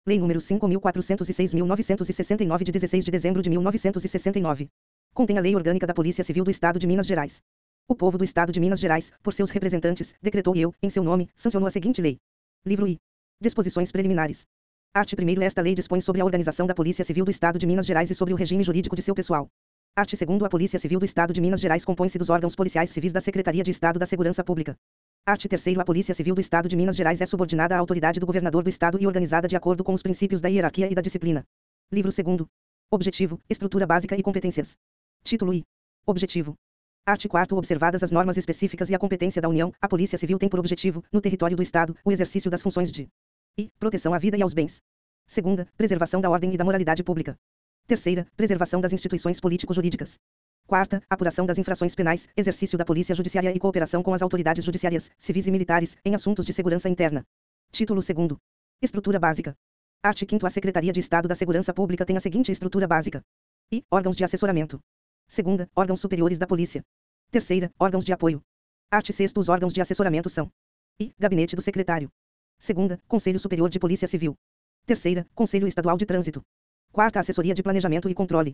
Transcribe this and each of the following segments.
Lei nº 5.406.969 de 16 de dezembro de 1969. Contém a Lei Orgânica da Polícia Civil do Estado de Minas Gerais. O povo do Estado de Minas Gerais, por seus representantes, decretou e eu, em seu nome, sancionou a seguinte lei. Livro I. Disposições preliminares. Art. 1º. Esta lei dispõe sobre a organização da Polícia Civil do Estado de Minas Gerais e sobre o regime jurídico de seu pessoal. Art. 2º. A Polícia Civil do Estado de Minas Gerais compõe-se dos órgãos policiais civis da Secretaria de Estado da Segurança Pública. Art. 3º. A Polícia Civil do Estado de Minas Gerais é subordinada à autoridade do governador do Estado e organizada de acordo com os princípios da hierarquia e da disciplina. Livro 2º. Objetivo, estrutura básica e competências. Título I. Objetivo. Art. 4º. Observadas as normas específicas e a competência da União, a Polícia Civil tem por objetivo, no território do Estado, o exercício das funções de I. Proteção à vida e aos bens. 2ª. Preservação da ordem e da moralidade pública. 3ª. Preservação das instituições político-jurídicas. 4ª. Apuração das infrações penais, exercício da polícia judiciária e cooperação com as autoridades judiciárias, civis e militares, em assuntos de segurança interna. Título 2º. Estrutura básica. Art. 5º. A Secretaria de Estado da Segurança Pública tem a seguinte estrutura básica. I. Órgãos de assessoramento. 2ª. Órgãos superiores da Polícia. 3ª. Órgãos de apoio. Art. 6º. Os órgãos de assessoramento são I. Gabinete do Secretário. 2ª. Conselho Superior de Polícia Civil. 3ª. Conselho Estadual de Trânsito. 4ª. Assessoria de Planejamento e Controle.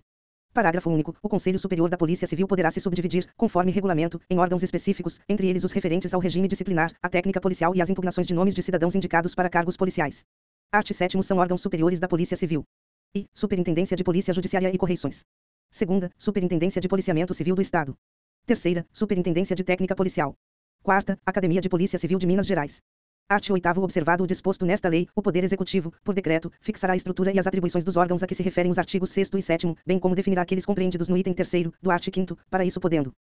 Parágrafo único. O Conselho Superior da Polícia Civil poderá se subdividir, conforme regulamento, em órgãos específicos, entre eles os referentes ao regime disciplinar, à técnica policial e às impugnações de nomes de cidadãos indicados para cargos policiais. Art. 7º. São órgãos superiores da Polícia Civil. I. Superintendência de Polícia Judiciária e Correições. 2ª. Superintendência de Policiamento Civil do Estado. 3ª. Superintendência de Técnica Policial. 4ª. Academia de Polícia Civil de Minas Gerais. Art. 8º. Observado o disposto nesta lei, o Poder Executivo, por decreto, fixará a estrutura e as atribuições dos órgãos a que se referem os artigos 6º e 7º, bem como definirá aqueles compreendidos no item 3º, do art. 5º, para isso podendo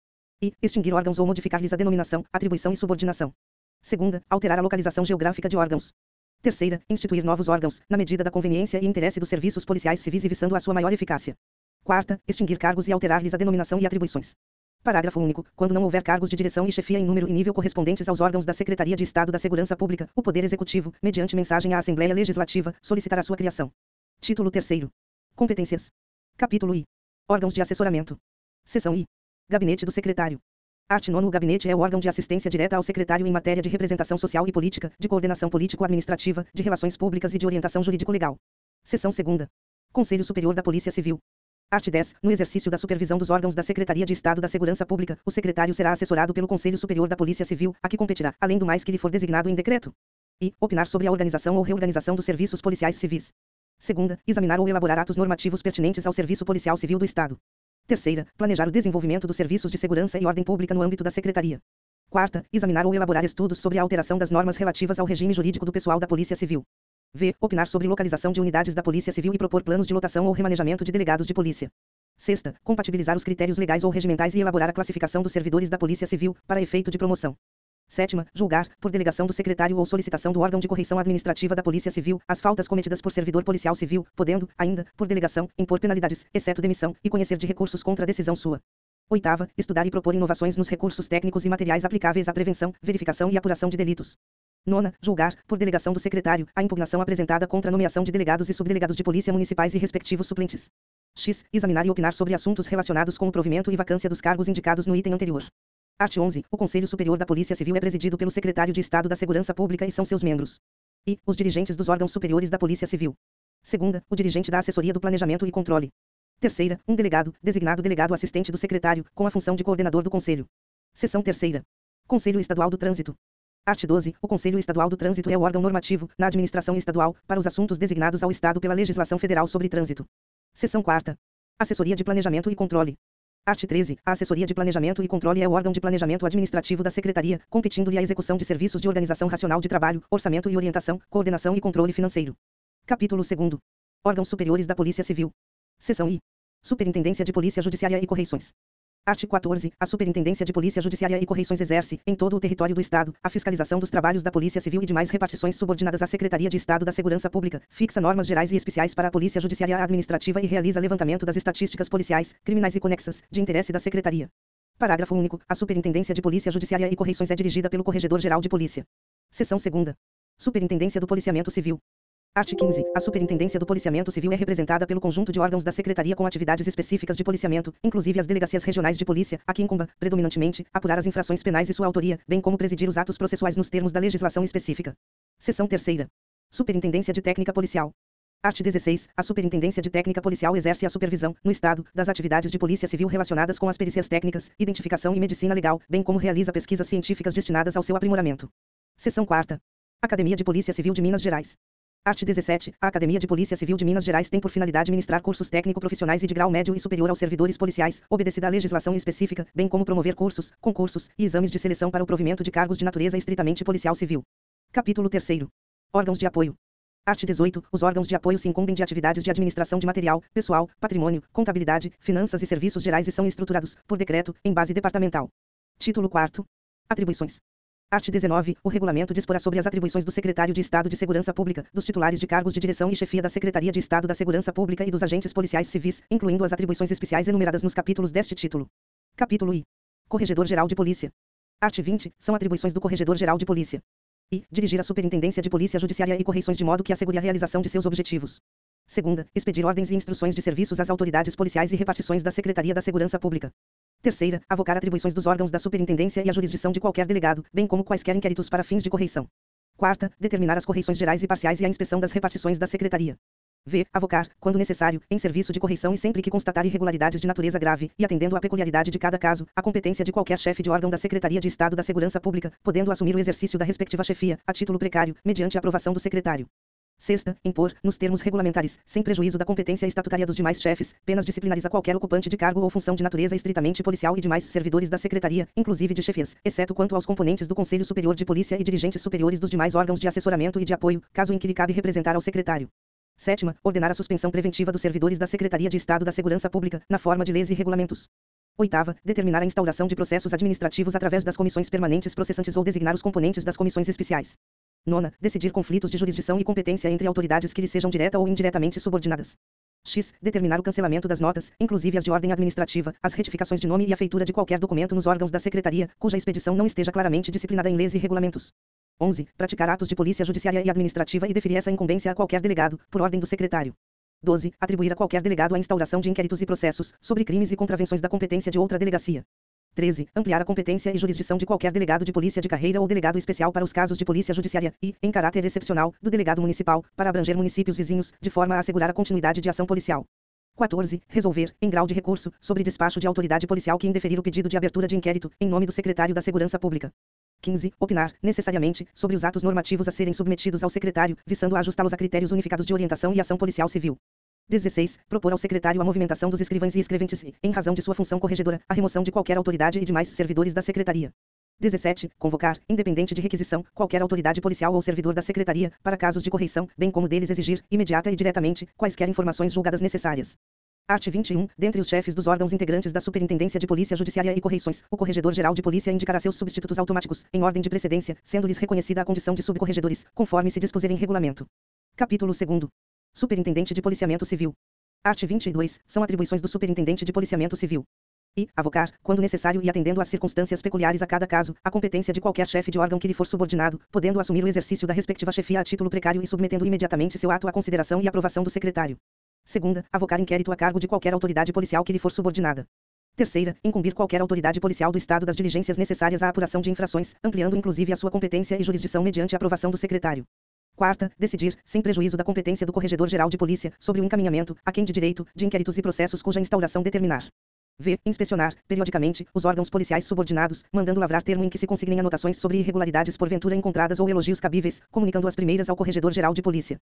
I. Extinguir órgãos ou modificar-lhes a denominação, atribuição e subordinação. 2ª. Alterar a localização geográfica de órgãos. 3ª. Instituir novos órgãos, na medida da conveniência e interesse dos serviços policiais civis e visando a sua maior eficácia. 4ª. Extinguir cargos e alterar-lhes a denominação e atribuições. Parágrafo único. Quando não houver cargos de direção e chefia em número e nível correspondentes aos órgãos da Secretaria de Estado da Segurança Pública, o Poder Executivo, mediante mensagem à Assembleia Legislativa, solicitará sua criação. Título 3º. Competências. Capítulo I. Órgãos de assessoramento. Seção I. Gabinete do Secretário. Art. 9º. O gabinete é o órgão de assistência direta ao secretário em matéria de representação social e política, de coordenação político-administrativa, de relações públicas e de orientação jurídico-legal. Seção 2ª. Conselho Superior da Polícia Civil. Art. 10. No exercício da supervisão dos órgãos da Secretaria de Estado da Segurança Pública, o secretário será assessorado pelo Conselho Superior da Polícia Civil, a que competirá, além do mais que lhe for designado em decreto. I. Opinar sobre a organização ou reorganização dos serviços policiais civis. 2ª. Examinar ou elaborar atos normativos pertinentes ao Serviço Policial Civil do Estado. 3ª. Planejar o desenvolvimento dos serviços de segurança e ordem pública no âmbito da Secretaria. 4ª. Examinar ou elaborar estudos sobre a alteração das normas relativas ao regime jurídico do pessoal da Polícia Civil. V. Opinar sobre localização de unidades da Polícia Civil e propor planos de lotação ou remanejamento de delegados de polícia. 6ª. Compatibilizar os critérios legais ou regimentais e elaborar a classificação dos servidores da Polícia Civil, para efeito de promoção. 7ª. Julgar, por delegação do secretário ou solicitação do órgão de correição administrativa da Polícia Civil, as faltas cometidas por servidor policial civil, podendo, ainda, por delegação, impor penalidades, exceto demissão, e conhecer de recursos contra a decisão sua. 8ª. Estudar e propor inovações nos recursos técnicos e materiais aplicáveis à prevenção, verificação e apuração de delitos. 9ª. Julgar, por delegação do secretário, a impugnação apresentada contra a nomeação de delegados e subdelegados de polícia municipais e respectivos suplentes. X. Examinar e opinar sobre assuntos relacionados com o provimento e vacância dos cargos indicados no item anterior. Art. 11. O Conselho Superior da Polícia Civil é presidido pelo Secretário de Estado da Segurança Pública e são seus membros. I. Os dirigentes dos órgãos superiores da Polícia Civil. 2ª. O dirigente da Assessoria do Planejamento e Controle. 3ª. Um delegado, designado delegado assistente do secretário, com a função de coordenador do Conselho. Seção 3ª. Conselho Estadual do Trânsito. Art. 12. O Conselho Estadual do Trânsito é o órgão normativo, na administração estadual, para os assuntos designados ao Estado pela legislação federal sobre trânsito. Seção 4ª. Assessoria de Planejamento e Controle. Art. 13. A Assessoria de Planejamento e Controle é o órgão de planejamento administrativo da Secretaria, competindo-lhe a execução de serviços de organização racional de trabalho, orçamento e orientação, coordenação e controle financeiro. Capítulo 2º. Órgãos superiores da Polícia Civil. Seção I. Superintendência de Polícia Judiciária e Correições. Art. 14. A Superintendência de Polícia Judiciária e Correições exerce, em todo o território do Estado, a fiscalização dos trabalhos da Polícia Civil e demais repartições subordinadas à Secretaria de Estado da Segurança Pública, fixa normas gerais e especiais para a Polícia Judiciária Administrativa e realiza levantamento das estatísticas policiais, criminais e conexas, de interesse da Secretaria. Parágrafo único. A Superintendência de Polícia Judiciária e Correições é dirigida pelo Corregedor-Geral de Polícia. Seção 2ª. Superintendência do Policiamento Civil. Art. 15. A Superintendência do Policiamento Civil é representada pelo conjunto de órgãos da Secretaria com atividades específicas de policiamento, inclusive as delegacias regionais de polícia, a que incumba, predominantemente, apurar as infrações penais e sua autoria, bem como presidir os atos processuais nos termos da legislação específica. Seção 3ª. Superintendência de Técnica Policial. Art. 16. A Superintendência de Técnica Policial exerce a supervisão, no Estado, das atividades de Polícia Civil relacionadas com as perícias técnicas, identificação e medicina legal, bem como realiza pesquisas científicas destinadas ao seu aprimoramento. Seção 4ª. Academia de Polícia Civil de Minas Gerais. Art. 17. A Academia de Polícia Civil de Minas Gerais tem por finalidade ministrar cursos técnico-profissionais e de grau médio e superior aos servidores policiais, obedecida à legislação específica, bem como promover cursos, concursos e exames de seleção para o provimento de cargos de natureza estritamente policial civil. Capítulo 3º. Órgãos de apoio. Art. 18. Os órgãos de apoio se incumbem de atividades de administração de material, pessoal, patrimônio, contabilidade, finanças e serviços gerais e são estruturados, por decreto, em base departamental. Título 4º. Atribuições. Art. 19. O regulamento disporá sobre as atribuições do Secretário de Estado de Segurança Pública, dos titulares de cargos de direção e chefia da Secretaria de Estado da Segurança Pública e dos agentes policiais civis, incluindo as atribuições especiais enumeradas nos capítulos deste título. Capítulo I. Corregedor-Geral de Polícia. Art. 20. São atribuições do Corregedor-Geral de Polícia. I. Dirigir a Superintendência de Polícia Judiciária e Correições de modo que assegure a realização de seus objetivos. Segunda, expedir ordens e instruções de serviços às autoridades policiais e repartições da Secretaria da Segurança Pública. Terceira, avocar atribuições dos órgãos da Superintendência e a jurisdição de qualquer delegado, bem como quaisquer inquéritos para fins de correição. Quarta, determinar as correições gerais e parciais e a inspeção das repartições da Secretaria. V. Avocar, quando necessário, em serviço de correição e sempre que constatar irregularidades de natureza grave, e atendendo à peculiaridade de cada caso, a competência de qualquer chefe de órgão da Secretaria de Estado da Segurança Pública, podendo assumir o exercício da respectiva chefia, a título precário, mediante a aprovação do secretário. Sexta, impor, nos termos regulamentares, sem prejuízo da competência estatutária dos demais chefes, penas disciplinares a qualquer ocupante de cargo ou função de natureza estritamente policial e demais servidores da Secretaria, inclusive de chefias, exceto quanto aos componentes do Conselho Superior de Polícia e dirigentes superiores dos demais órgãos de assessoramento e de apoio, caso em que lhe cabe representar ao secretário. Sétima, ordenar a suspensão preventiva dos servidores da Secretaria de Estado da Segurança Pública, na forma de leis e regulamentos. Oitava, determinar a instauração de processos administrativos através das comissões permanentes processantes ou designar os componentes das comissões especiais. Nona, decidir conflitos de jurisdição e competência entre autoridades que lhe sejam direta ou indiretamente subordinadas. X. Determinar o cancelamento das notas, inclusive as de ordem administrativa, as retificações de nome e a feitura de qualquer documento nos órgãos da Secretaria, cuja expedição não esteja claramente disciplinada em leis e regulamentos. 11. Praticar atos de polícia judiciária e administrativa e deferir essa incumbência a qualquer delegado, por ordem do secretário. 12. Atribuir a qualquer delegado a instauração de inquéritos e processos, sobre crimes e contravenções da competência de outra delegacia. 13. Ampliar a competência e jurisdição de qualquer delegado de polícia de carreira ou delegado especial para os casos de polícia judiciária e, em caráter excepcional, do delegado municipal, para abranger municípios vizinhos, de forma a assegurar a continuidade de ação policial. 14. Resolver, em grau de recurso, sobre despacho de autoridade policial que indeferir o pedido de abertura de inquérito, em nome do secretário da Segurança Pública. 15. Opinar, necessariamente, sobre os atos normativos a serem submetidos ao secretário, visando a ajustá-los a critérios unificados de orientação e ação policial civil. 16. Propor ao secretário a movimentação dos escrivães e escreventes e, em razão de sua função corregedora, a remoção de qualquer autoridade e demais servidores da Secretaria. 17. Convocar, independente de requisição, qualquer autoridade policial ou servidor da Secretaria, para casos de correição, bem como deles exigir, imediata e diretamente, quaisquer informações julgadas necessárias. Art. 21. Dentre os chefes dos órgãos integrantes da Superintendência de Polícia Judiciária e Correições, o Corregedor-Geral de Polícia indicará seus substitutos automáticos, em ordem de precedência, sendo-lhes reconhecida a condição de subcorregedores, conforme se dispuser em regulamento. Capítulo 2º. Superintendente de Policiamento Civil. Art. 22. São atribuições do Superintendente de Policiamento Civil. E, avocar, quando necessário e atendendo às circunstâncias peculiares a cada caso, a competência de qualquer chefe de órgão que lhe for subordinado, podendo assumir o exercício da respectiva chefia a título precário e submetendo imediatamente seu ato à consideração e aprovação do secretário. Segunda, avocar inquérito a cargo de qualquer autoridade policial que lhe for subordinada. Terceira, incumbir qualquer autoridade policial do Estado das diligências necessárias à apuração de infrações, ampliando inclusive a sua competência e jurisdição mediante a aprovação do secretário. Quarta, decidir, sem prejuízo da competência do Corregedor-Geral de Polícia, sobre o encaminhamento, a quem de direito, de inquéritos e processos cuja instauração determinar. V. Inspecionar, periodicamente, os órgãos policiais subordinados, mandando lavrar termo em que se consignem anotações sobre irregularidades porventura encontradas ou elogios cabíveis, comunicando as primeiras ao Corregedor-Geral de Polícia.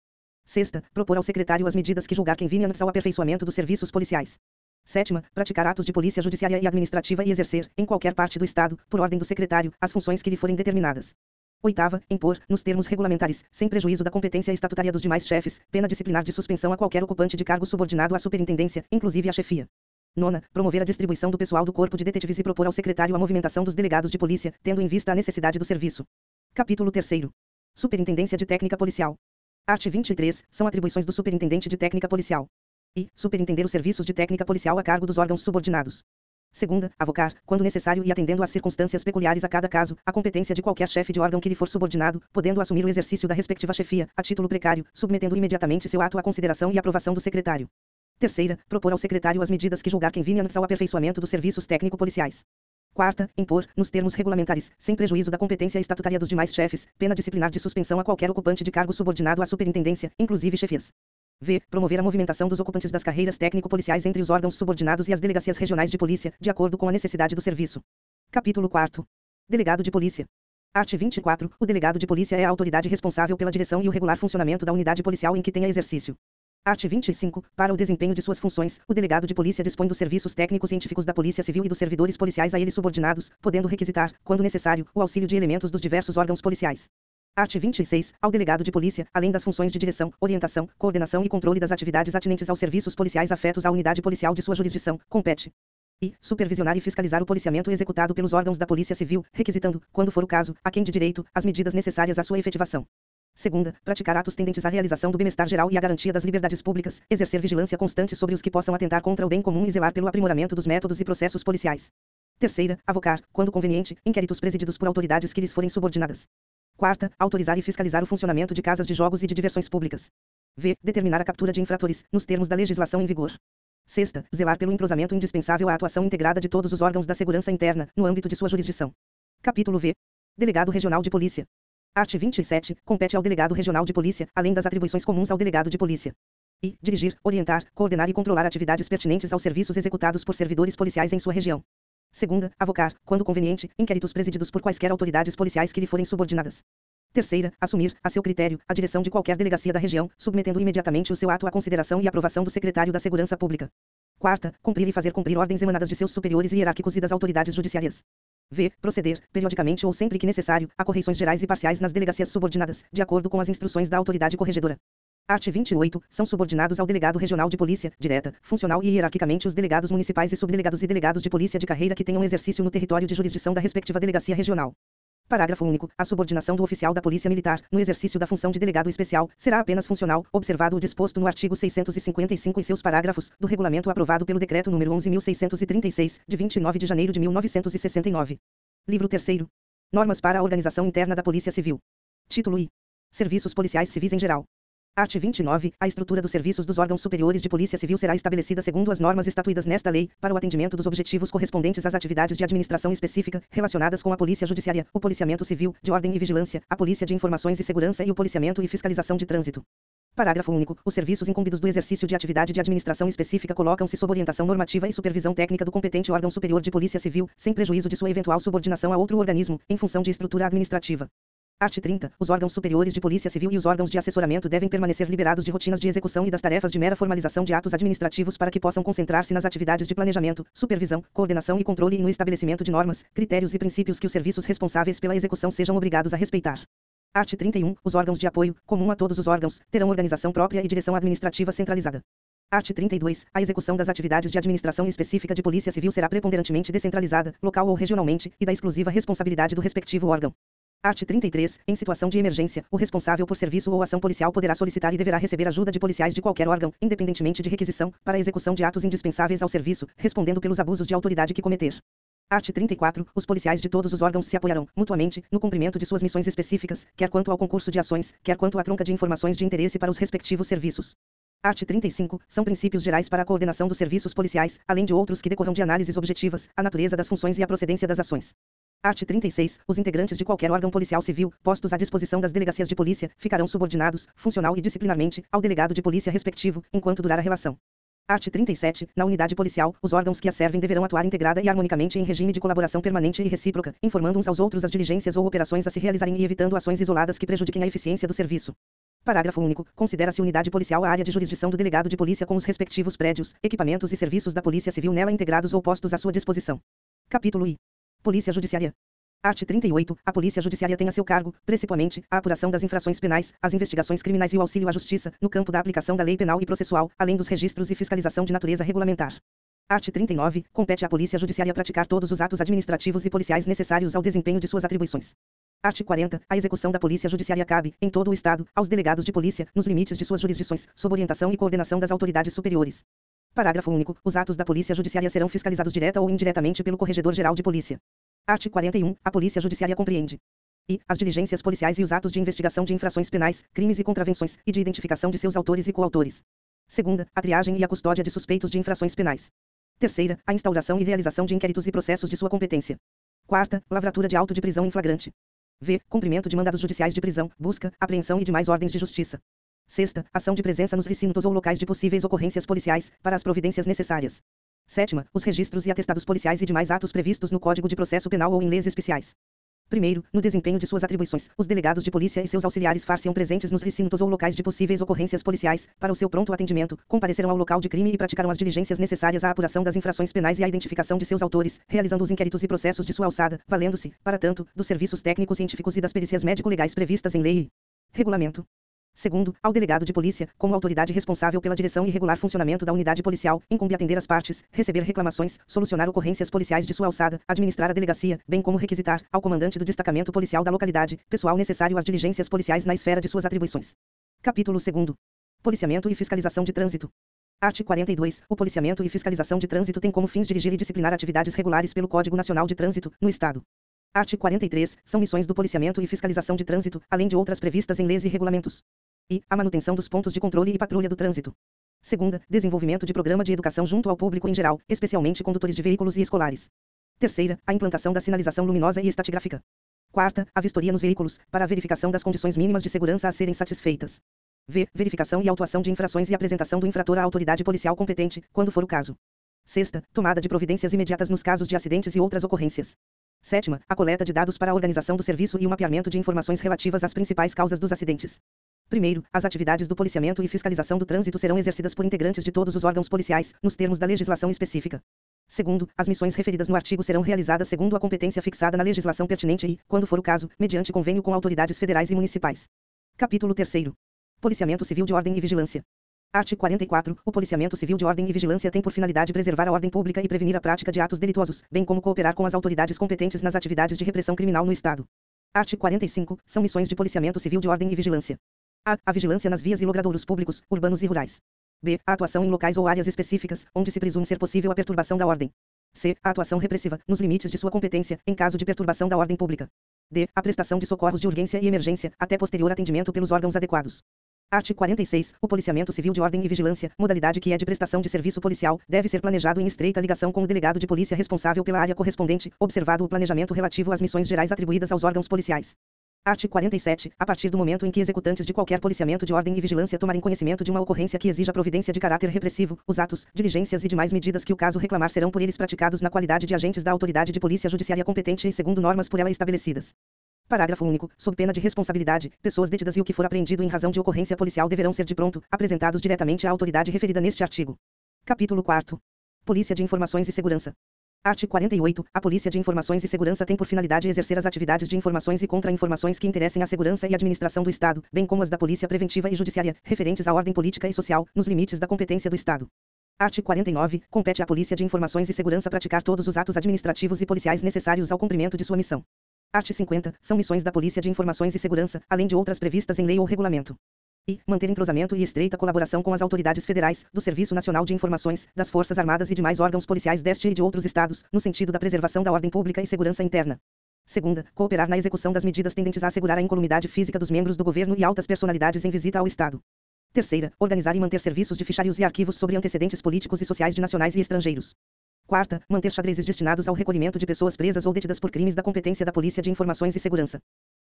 Sexta, propor ao secretário as medidas que julgar convenientes ao aperfeiçoamento dos serviços policiais. Sétima, praticar atos de polícia judiciária e administrativa e exercer, em qualquer parte do Estado, por ordem do secretário, as funções que lhe forem determinadas. Oitava, impor, nos termos regulamentares, sem prejuízo da competência estatutária dos demais chefes, pena disciplinar de suspensão a qualquer ocupante de cargo subordinado à superintendência, inclusive à chefia. Nona, promover a distribuição do pessoal do Corpo de Detetives e propor ao secretário a movimentação dos delegados de polícia, tendo em vista a necessidade do serviço. Capítulo 3º. Superintendência de Técnica Policial. Art. 23. São atribuições do Superintendente de Técnica Policial. E, superintender os serviços de técnica policial a cargo dos órgãos subordinados. Segunda, avocar, quando necessário e atendendo às circunstâncias peculiares a cada caso, a competência de qualquer chefe de órgão que lhe for subordinado, podendo assumir o exercício da respectiva chefia, a título precário, submetendo imediatamente seu ato à consideração e aprovação do secretário. Terceira, propor ao secretário as medidas que julgar convenientes ao aperfeiçoamento dos serviços técnico-policiais. Quarta, impor, nos termos regulamentares, sem prejuízo da competência estatutária dos demais chefes, pena disciplinar de suspensão a qualquer ocupante de cargo subordinado à superintendência, inclusive chefias. V. Promover a movimentação dos ocupantes das carreiras técnico-policiais entre os órgãos subordinados e as delegacias regionais de polícia, de acordo com a necessidade do serviço. Capítulo 4. Delegado de Polícia. Art. 24. O delegado de polícia é a autoridade responsável pela direção e o regular funcionamento da unidade policial em que tenha exercício. Art. 25. Para o desempenho de suas funções, o delegado de polícia dispõe dos serviços técnicos científicos da Polícia Civil e dos servidores policiais a eles subordinados, podendo requisitar, quando necessário, o auxílio de elementos dos diversos órgãos policiais. Art. 26. Ao delegado de polícia, além das funções de direção, orientação, coordenação e controle das atividades atinentes aos serviços policiais afetos à unidade policial de sua jurisdição, compete e supervisionar e fiscalizar o policiamento executado pelos órgãos da Polícia Civil, requisitando, quando for o caso, a quem de direito, as medidas necessárias à sua efetivação. Segunda, praticar atos tendentes à realização do bem-estar geral e à garantia das liberdades públicas, exercer vigilância constante sobre os que possam atentar contra o bem comum e zelar pelo aprimoramento dos métodos e processos policiais. Terceira, avocar, quando conveniente, inquéritos presididos por autoridades que lhes forem subordinadas. Quarta, autorizar e fiscalizar o funcionamento de casas de jogos e de diversões públicas. V. Determinar a captura de infratores, nos termos da legislação em vigor. Sexta, zelar pelo entrosamento indispensável à atuação integrada de todos os órgãos da segurança interna, no âmbito de sua jurisdição. Capítulo V. Delegado Regional de Polícia. Art. 27. Compete ao Delegado Regional de Polícia, além das atribuições comuns ao Delegado de Polícia. I. Dirigir, orientar, coordenar e controlar atividades pertinentes aos serviços executados por servidores policiais em sua região. Segunda, avocar, quando conveniente, inquéritos presididos por quaisquer autoridades policiais que lhe forem subordinadas. Terceira, assumir, a seu critério, a direção de qualquer delegacia da região, submetendo imediatamente o seu ato à consideração e aprovação do secretário da Segurança Pública. Quarta, cumprir e fazer cumprir ordens emanadas de seus superiores hierárquicos e das autoridades judiciárias. V. Proceder, periodicamente ou sempre que necessário, a correições gerais e parciais nas delegacias subordinadas, de acordo com as instruções da autoridade corregedora. Art. 28. São subordinados ao Delegado Regional de Polícia, direta, funcional e hierarquicamente os delegados municipais e subdelegados e delegados de polícia de carreira que tenham exercício no território de jurisdição da respectiva delegacia regional. Parágrafo único. A subordinação do oficial da Polícia Militar, no exercício da função de delegado especial, será apenas funcional, observado o disposto no artigo 655 e seus parágrafos, do regulamento aprovado pelo Decreto nº 11.636, de 29 de janeiro de 1969. Livro 3º. Normas para a Organização Interna da Polícia Civil. Título I. Serviços Policiais Civis em Geral. Art. 29. A estrutura dos serviços dos órgãos superiores de Polícia Civil será estabelecida segundo as normas estatuídas nesta lei, para o atendimento dos objetivos correspondentes às atividades de administração específica, relacionadas com a Polícia Judiciária, o Policiamento Civil, de Ordem e Vigilância, a Polícia de Informações e Segurança e o Policiamento e Fiscalização de Trânsito. Parágrafo único. Os serviços incumbidos do exercício de atividade de administração específica colocam-se sob orientação normativa e supervisão técnica do competente órgão superior de Polícia Civil, sem prejuízo de sua eventual subordinação a outro organismo, em função de estrutura administrativa. Art. 30. Os órgãos superiores de Polícia Civil e os órgãos de assessoramento devem permanecer liberados de rotinas de execução e das tarefas de mera formalização de atos administrativos para que possam concentrar-se nas atividades de planejamento, supervisão, coordenação e controle e no estabelecimento de normas, critérios e princípios que os serviços responsáveis pela execução sejam obrigados a respeitar. Art. 31. Os órgãos de apoio, comum a todos os órgãos, terão organização própria e direção administrativa centralizada. Art. 32. A execução das atividades de administração específica de Polícia Civil será preponderantemente descentralizada, local ou regionalmente, e da exclusiva responsabilidade do respectivo órgão. Art. 33. Em situação de emergência, o responsável por serviço ou ação policial poderá solicitar e deverá receber ajuda de policiais de qualquer órgão, independentemente de requisição, para a execução de atos indispensáveis ao serviço, respondendo pelos abusos de autoridade que cometer. Art. 34. Os policiais de todos os órgãos se apoiarão, mutuamente, no cumprimento de suas missões específicas, quer quanto ao concurso de ações, quer quanto à troca de informações de interesse para os respectivos serviços. Art. 35. São princípios gerais para a coordenação dos serviços policiais, além de outros que decorram de análises objetivas, a natureza das funções e a procedência das ações. Art. 36. Os integrantes de qualquer órgão policial civil, postos à disposição das delegacias de polícia, ficarão subordinados, funcional e disciplinarmente, ao delegado de polícia respectivo, enquanto durar a relação. Art. 37. Na unidade policial, os órgãos que a servem deverão atuar integrada e harmonicamente em regime de colaboração permanente e recíproca, informando uns aos outros as diligências ou operações a se realizarem e evitando ações isoladas que prejudiquem a eficiência do serviço. Parágrafo único. Considera-se unidade policial a área de jurisdição do delegado de polícia com os respectivos prédios, equipamentos e serviços da Polícia Civil nela integrados ou postos à sua disposição. Capítulo I. Polícia Judiciária. Art. 38. A Polícia Judiciária tem a seu cargo, principalmente, a apuração das infrações penais, as investigações criminais e o auxílio à justiça, no campo da aplicação da lei penal e processual, além dos registros e fiscalização de natureza regulamentar. Art. 39. Compete à Polícia Judiciária praticar todos os atos administrativos e policiais necessários ao desempenho de suas atribuições. Art. 40. A execução da Polícia Judiciária cabe, em todo o Estado, aos delegados de polícia, nos limites de suas jurisdições, sob orientação e coordenação das autoridades superiores. Parágrafo único. Os atos da Polícia Judiciária serão fiscalizados direta ou indiretamente pelo Corregedor-Geral de Polícia. Art. 41. A Polícia Judiciária compreende e as diligências policiais e os atos de investigação de infrações penais, crimes e contravenções, e de identificação de seus autores e coautores. Segunda, a triagem e a custódia de suspeitos de infrações penais. Terceira, a instauração e realização de inquéritos e processos de sua competência. Quarta, lavratura de auto de prisão em flagrante. V. Cumprimento de mandados judiciais de prisão, busca, apreensão e demais ordens de justiça. Sexta, ação de presença nos recintos ou locais de possíveis ocorrências policiais, para as providências necessárias. Sétima, os registros e atestados policiais e demais atos previstos no Código de Processo Penal ou em leis especiais. Primeiro, no desempenho de suas atribuições, os delegados de polícia e seus auxiliares far-se-ão presentes nos recintos ou locais de possíveis ocorrências policiais, para o seu pronto atendimento, comparecerão ao local de crime e praticarão as diligências necessárias à apuração das infrações penais e à identificação de seus autores, realizando os inquéritos e processos de sua alçada, valendo-se, para tanto, dos serviços técnicos científicos e das perícias médico-legais previstas em lei e regulamento. Segundo, ao delegado de polícia, como autoridade responsável pela direção e regular funcionamento da unidade policial, incumbe atender as partes, receber reclamações, solucionar ocorrências policiais de sua alçada, administrar a delegacia, bem como requisitar, ao comandante do destacamento policial da localidade, pessoal necessário às diligências policiais na esfera de suas atribuições. Capítulo 2º. Policiamento e fiscalização de trânsito. Art. 42. O policiamento e fiscalização de trânsito tem como fins dirigir e disciplinar atividades regulares pelo Código Nacional de Trânsito, no Estado. Art. 43. São missões do policiamento e fiscalização de trânsito, além de outras previstas em leis e regulamentos. E a manutenção dos pontos de controle e patrulha do trânsito. Segunda, desenvolvimento de programa de educação junto ao público em geral, especialmente condutores de veículos e escolares. Terceira, a implantação da sinalização luminosa e estratigráfica. Quarta, a vistoria nos veículos, para a verificação das condições mínimas de segurança a serem satisfeitas. V. Verificação e autuação de infrações e apresentação do infrator à autoridade policial competente, quando for o caso. Sexta, tomada de providências imediatas nos casos de acidentes e outras ocorrências. Sétima, a coleta de dados para a organização do serviço e o mapeamento de informações relativas às principais causas dos acidentes. Primeiro, as atividades do policiamento e fiscalização do trânsito serão exercidas por integrantes de todos os órgãos policiais, nos termos da legislação específica. Segundo, as missões referidas no artigo serão realizadas segundo a competência fixada na legislação pertinente e, quando for o caso, mediante convênio com autoridades federais e municipais. Capítulo 3º. Policiamento civil de ordem e vigilância. Art. 44. O policiamento civil de ordem e vigilância tem por finalidade preservar a ordem pública e prevenir a prática de atos delituosos, bem como cooperar com as autoridades competentes nas atividades de repressão criminal no Estado. Art. 45. São missões de policiamento civil de ordem e vigilância. A. A vigilância nas vias e logradouros públicos, urbanos e rurais. B. A atuação em locais ou áreas específicas, onde se presume ser possível a perturbação da ordem. C. A atuação repressiva, nos limites de sua competência, em caso de perturbação da ordem pública. D. A prestação de socorros de urgência e emergência, até posterior atendimento pelos órgãos adequados. Art. 46. O policiamento civil de ordem e vigilância, modalidade que é de prestação de serviço policial, deve ser planejado em estreita ligação com o delegado de polícia responsável pela área correspondente, observado o planejamento relativo às missões gerais atribuídas aos órgãos policiais. Art. 47. A partir do momento em que executantes de qualquer policiamento de ordem e vigilância tomarem conhecimento de uma ocorrência que exija providência de caráter repressivo, os atos, diligências e demais medidas que o caso reclamar serão por eles praticados na qualidade de agentes da autoridade de polícia judiciária competente e segundo normas por ela estabelecidas. Parágrafo único. Sob pena de responsabilidade, pessoas detidas e o que for apreendido em razão de ocorrência policial deverão ser de pronto apresentados diretamente à autoridade referida neste artigo. Capítulo 4. Polícia de Informações e Segurança. Art. 48. A Polícia de Informações e Segurança tem por finalidade exercer as atividades de informações e contra-informações que interessem à segurança e administração do Estado, bem como as da Polícia Preventiva e Judiciária, referentes à ordem política e social, nos limites da competência do Estado. Art. 49. Compete à Polícia de Informações e Segurança praticar todos os atos administrativos e policiais necessários ao cumprimento de sua missão. Art. 50. São missões da Polícia de Informações e Segurança, além de outras previstas em lei ou regulamento. E manter entrosamento e estreita colaboração com as autoridades federais, do Serviço Nacional de Informações, das Forças Armadas e demais órgãos policiais deste e de outros estados, no sentido da preservação da ordem pública e segurança interna. Segunda, cooperar na execução das medidas tendentes a assegurar a incolumidade física dos membros do governo e altas personalidades em visita ao Estado. Terceira, organizar e manter serviços de fichários e arquivos sobre antecedentes políticos e sociais de nacionais e estrangeiros. Quarta, manter xadrezes destinados ao recolhimento de pessoas presas ou detidas por crimes da competência da Polícia de Informações e Segurança.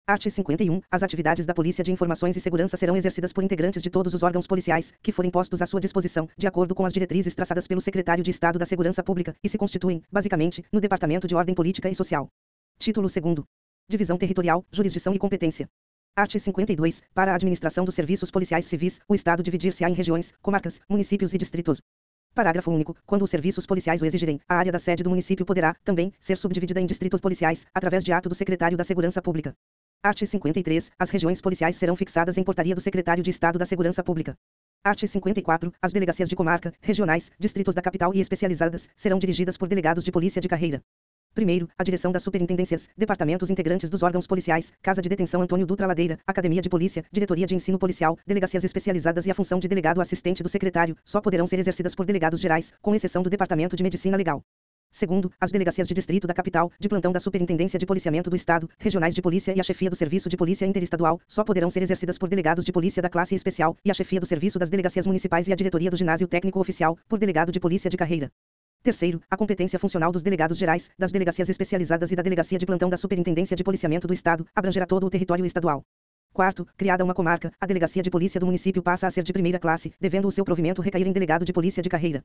Art. 51. As atividades da Polícia de Informações e Segurança serão exercidas por integrantes de todos os órgãos policiais, que forem postos à sua disposição, de acordo com as diretrizes traçadas pelo Secretário de Estado da Segurança Pública, e se constituem, basicamente, no Departamento de Ordem Política e Social. Título 2º. Divisão Territorial, Jurisdição e Competência. Art. 52. Para a administração dos serviços policiais civis, o Estado dividir-se-á em regiões, comarcas, municípios e distritos. Parágrafo único. Quando os serviços policiais o exigirem, a área da sede do município poderá, também, ser subdividida em distritos policiais, através de ato do Secretário da Segurança Pública. Art. 53. As regiões policiais serão fixadas em portaria do Secretário de Estado da Segurança Pública. Art. 54. As delegacias de comarca, regionais, distritos da capital e especializadas, serão dirigidas por delegados de polícia de carreira. Primeiro, a direção das superintendências, departamentos integrantes dos órgãos policiais, Casa de Detenção Antônio Dutra Ladeira, Academia de Polícia, Diretoria de Ensino Policial, delegacias especializadas e a função de delegado assistente do secretário, só poderão ser exercidas por delegados gerais, com exceção do Departamento de Medicina Legal. Segundo, as delegacias de distrito da capital, de plantão da Superintendência de Policiamento do Estado, regionais de polícia e a chefia do Serviço de Polícia Interestadual, só poderão ser exercidas por delegados de polícia da classe especial, e a chefia do serviço das delegacias municipais e a diretoria do ginásio técnico oficial, por delegado de polícia de carreira. Terceiro, a competência funcional dos delegados gerais, das delegacias especializadas e da delegacia de plantão da Superintendência de Policiamento do Estado, abrangerá todo o território estadual. Quarto, criada uma comarca, a delegacia de polícia do município passa a ser de primeira classe, devendo o seu provimento recair em delegado de polícia de carreira.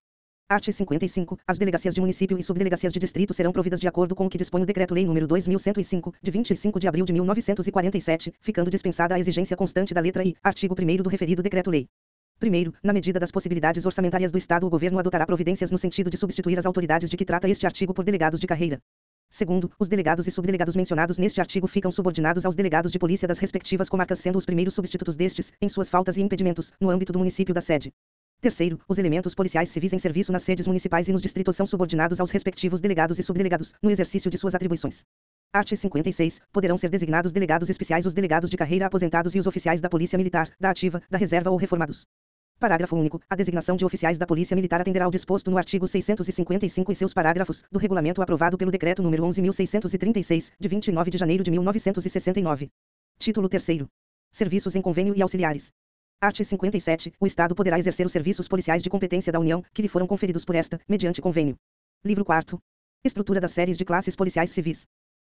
Art. 55. As delegacias de município e subdelegacias de distrito serão providas de acordo com o que dispõe o Decreto-Lei nº 2105, de 25 de abril de 1947, ficando dispensada a exigência constante da letra I, artigo 1º do referido Decreto-Lei. Primeiro, na medida das possibilidades orçamentárias do Estado, o governo adotará providências no sentido de substituir as autoridades de que trata este artigo por delegados de carreira. Segundo, os delegados e subdelegados mencionados neste artigo ficam subordinados aos delegados de polícia das respectivas comarcas, sendo os primeiros substitutos destes, em suas faltas e impedimentos, no âmbito do município da sede. Terceiro, os elementos policiais civis em serviço nas sedes municipais e nos distritos são subordinados aos respectivos delegados e subdelegados, no exercício de suas atribuições. Art. 56. Poderão ser designados delegados especiais os delegados de carreira aposentados e os oficiais da Polícia Militar, da Ativa, da Reserva ou reformados. Parágrafo único. A designação de oficiais da Polícia Militar atenderá ao disposto no artigo 655 e seus parágrafos, do regulamento aprovado pelo Decreto nº 11.636, de 29 de janeiro de 1969. Título 3º. Serviços em convênio e auxiliares. Art. 57. O Estado poderá exercer os serviços policiais de competência da União, que lhe foram conferidos por esta, mediante convênio. Livro 4º. Estrutura das séries de classes policiais civis.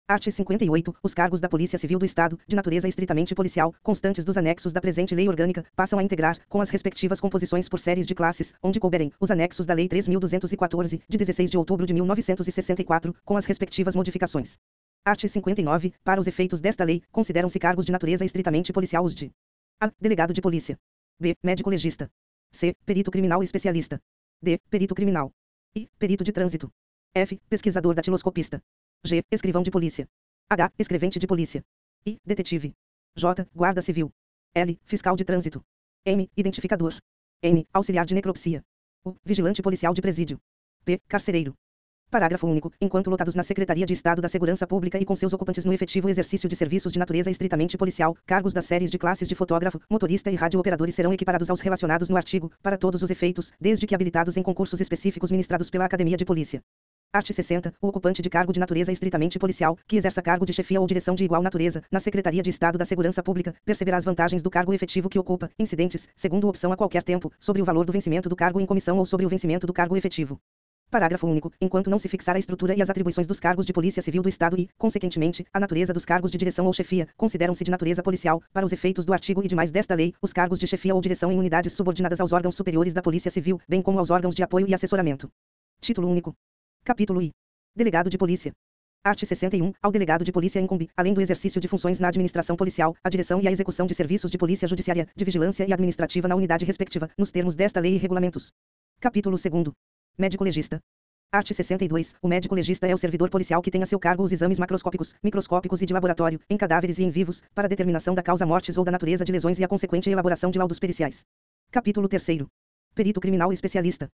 Art. 58. Os cargos da Polícia Civil do Estado, de natureza estritamente policial, constantes dos anexos da presente Lei Orgânica, passam a integrar, com as respectivas composições por séries de classes, onde couberem, os anexos da Lei 3.214, de 16 de outubro de 1964, com as respectivas modificações. Art. 59. Para os efeitos desta lei, consideram-se cargos de natureza estritamente policial os de: A. Delegado de polícia. B. Médico legista. C. Perito criminal especialista. D. Perito criminal. I. Perito de trânsito. F. Pesquisador datiloscopista. G. Escrivão de polícia. H. Escrevente de polícia. I. Detetive. J. Guarda civil. L. Fiscal de trânsito. M. Identificador. N. Auxiliar de necropsia. U. Vigilante policial de presídio. P. Carcereiro. Parágrafo único. Enquanto lotados na Secretaria de Estado da Segurança Pública e com seus ocupantes no efetivo exercício de serviços de natureza estritamente policial, cargos das séries de classes de fotógrafo, motorista e radiooperadores serão equiparados aos relacionados no artigo, para todos os efeitos, desde que habilitados em concursos específicos ministrados pela Academia de Polícia. Art. 60. O ocupante de cargo de natureza estritamente policial, que exerça cargo de chefia ou direção de igual natureza, na Secretaria de Estado da Segurança Pública, perceberá as vantagens do cargo efetivo que ocupa, incidentes, segundo opção a qualquer tempo, sobre o valor do vencimento do cargo em comissão ou sobre o vencimento do cargo efetivo. Parágrafo único. Enquanto não se fixar a estrutura e as atribuições dos cargos de Polícia Civil do Estado e, consequentemente, a natureza dos cargos de direção ou chefia, consideram-se de natureza policial, para os efeitos do artigo e demais desta lei, os cargos de chefia ou direção em unidades subordinadas aos órgãos superiores da Polícia Civil, bem como aos órgãos de apoio e assessoramento. Título único. Capítulo I. Delegado de Polícia. Art. 61. Ao delegado de polícia incumbe, além do exercício de funções na administração policial, a direção e a execução de serviços de polícia judiciária, de vigilância e administrativa na unidade respectiva, nos termos desta lei e regulamentos. Capítulo 2º. Médico legista. Art. 62. O médico legista é o servidor policial que tem a seu cargo os exames macroscópicos, microscópicos e de laboratório, em cadáveres e em vivos, para determinação da causa mortis ou da natureza de lesões e a consequente elaboração de laudos periciais. Capítulo 3º. Perito criminal especialista.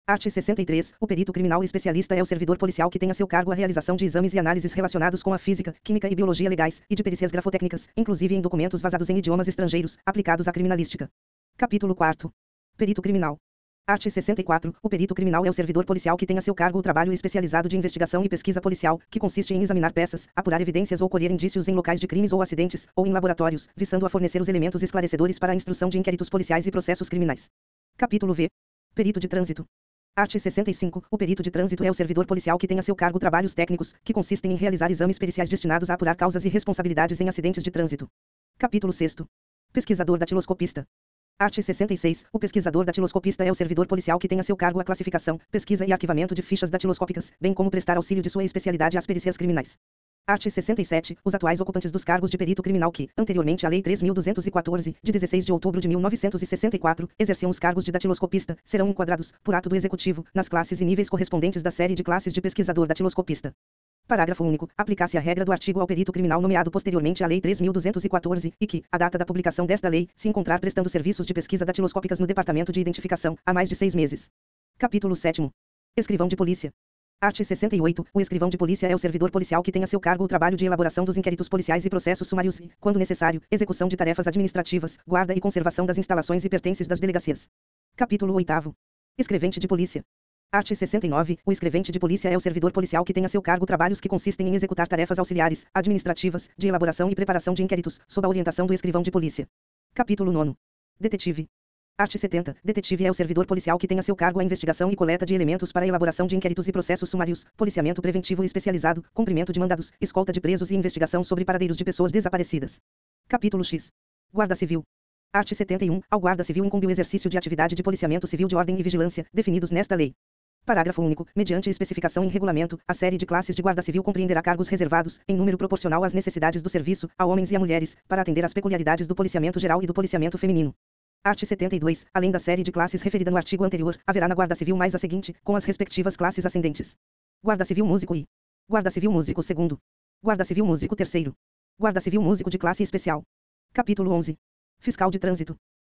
Art. 63. O perito criminal especialista é o servidor policial que tem a seu cargo a realização de exames e análises relacionados com a física, química e biologia legais, e de perícias grafotécnicas, inclusive em documentos vazados em idiomas estrangeiros, aplicados à criminalística. Capítulo 4º. Perito criminal. Art. 64. O perito criminal é o servidor policial que tem a seu cargo o trabalho especializado de investigação e pesquisa policial, que consiste em examinar peças, apurar evidências ou colher indícios em locais de crimes ou acidentes, ou em laboratórios, visando a fornecer os elementos esclarecedores para a instrução de inquéritos policiais e processos criminais. Capítulo V. Perito de trânsito. Art. 65. O perito de trânsito é o servidor policial que tem a seu cargo trabalhos técnicos, que consistem em realizar exames periciais destinados a apurar causas e responsabilidades em acidentes de trânsito. Capítulo 6º. Pesquisador datiloscopista. Art. 66. O pesquisador datiloscopista é o servidor policial que tem a seu cargo a classificação, pesquisa e arquivamento de fichas datiloscópicas, bem como prestar auxílio de sua especialidade às perícias criminais. Art. 67. Os atuais ocupantes dos cargos de perito criminal que, anteriormente à Lei 3.214, de 16 de outubro de 1964, exerciam os cargos de datiloscopista, serão enquadrados, por ato do Executivo, nas classes e níveis correspondentes da série de classes de pesquisador datiloscopista. Parágrafo único. Aplicar-se a regra do artigo ao perito criminal nomeado posteriormente à Lei 3.214, e que, à data da publicação desta lei, se encontrar prestando serviços de pesquisa datiloscópicas no Departamento de Identificação, há mais de 6 meses. Capítulo 7º. Escrivão de polícia. Art. 68. O escrivão de polícia é o servidor policial que tem a seu cargo o trabalho de elaboração dos inquéritos policiais e processos sumários e, quando necessário, execução de tarefas administrativas, guarda e conservação das instalações e pertences das delegacias. Capítulo 8º. Escrevente de polícia. Art. 69. O escrevente de polícia é o servidor policial que tem a seu cargo trabalhos que consistem em executar tarefas auxiliares, administrativas, de elaboração e preparação de inquéritos, sob a orientação do escrivão de polícia. Capítulo 9. Detetive. Art. 70. Detetive é o servidor policial que tem a seu cargo a investigação e coleta de elementos para a elaboração de inquéritos e processos sumários, policiamento preventivo especializado, cumprimento de mandados, escolta de presos e investigação sobre paradeiros de pessoas desaparecidas. Capítulo X. Guarda Civil. Art. 71. Ao Guarda Civil incumbe o exercício de atividade de policiamento civil de ordem e vigilância, definidos nesta lei. Parágrafo único. Mediante especificação em regulamento, a série de classes de Guarda Civil compreenderá cargos reservados, em número proporcional às necessidades do serviço, a homens e a mulheres, para atender às peculiaridades do policiamento geral e do policiamento feminino. Art. 72. Além da série de classes referida no artigo anterior, haverá na Guarda Civil mais a seguinte, com as respectivas classes ascendentes: Guarda Civil Músico e Guarda Civil Músico II. Guarda Civil Músico III. Guarda Civil Músico de classe especial. Capítulo 11. Fiscal de Trânsito.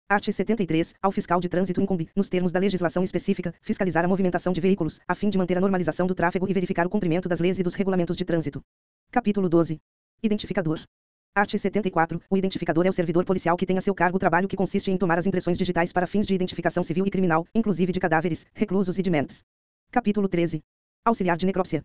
Art. 73. Ao fiscal de trânsito incumbe, nos termos da legislação específica, fiscalizar a movimentação de veículos, a fim de manter a normalização do tráfego e verificar o cumprimento das leis e dos regulamentos de trânsito. Capítulo 12. Identificador. Art. 74. O identificador é o servidor policial que tem a seu cargo o trabalho que consiste em tomar as impressões digitais para fins de identificação civil e criminal, inclusive de cadáveres, reclusos e de mentes. Capítulo 13. Auxiliar de necrópsia.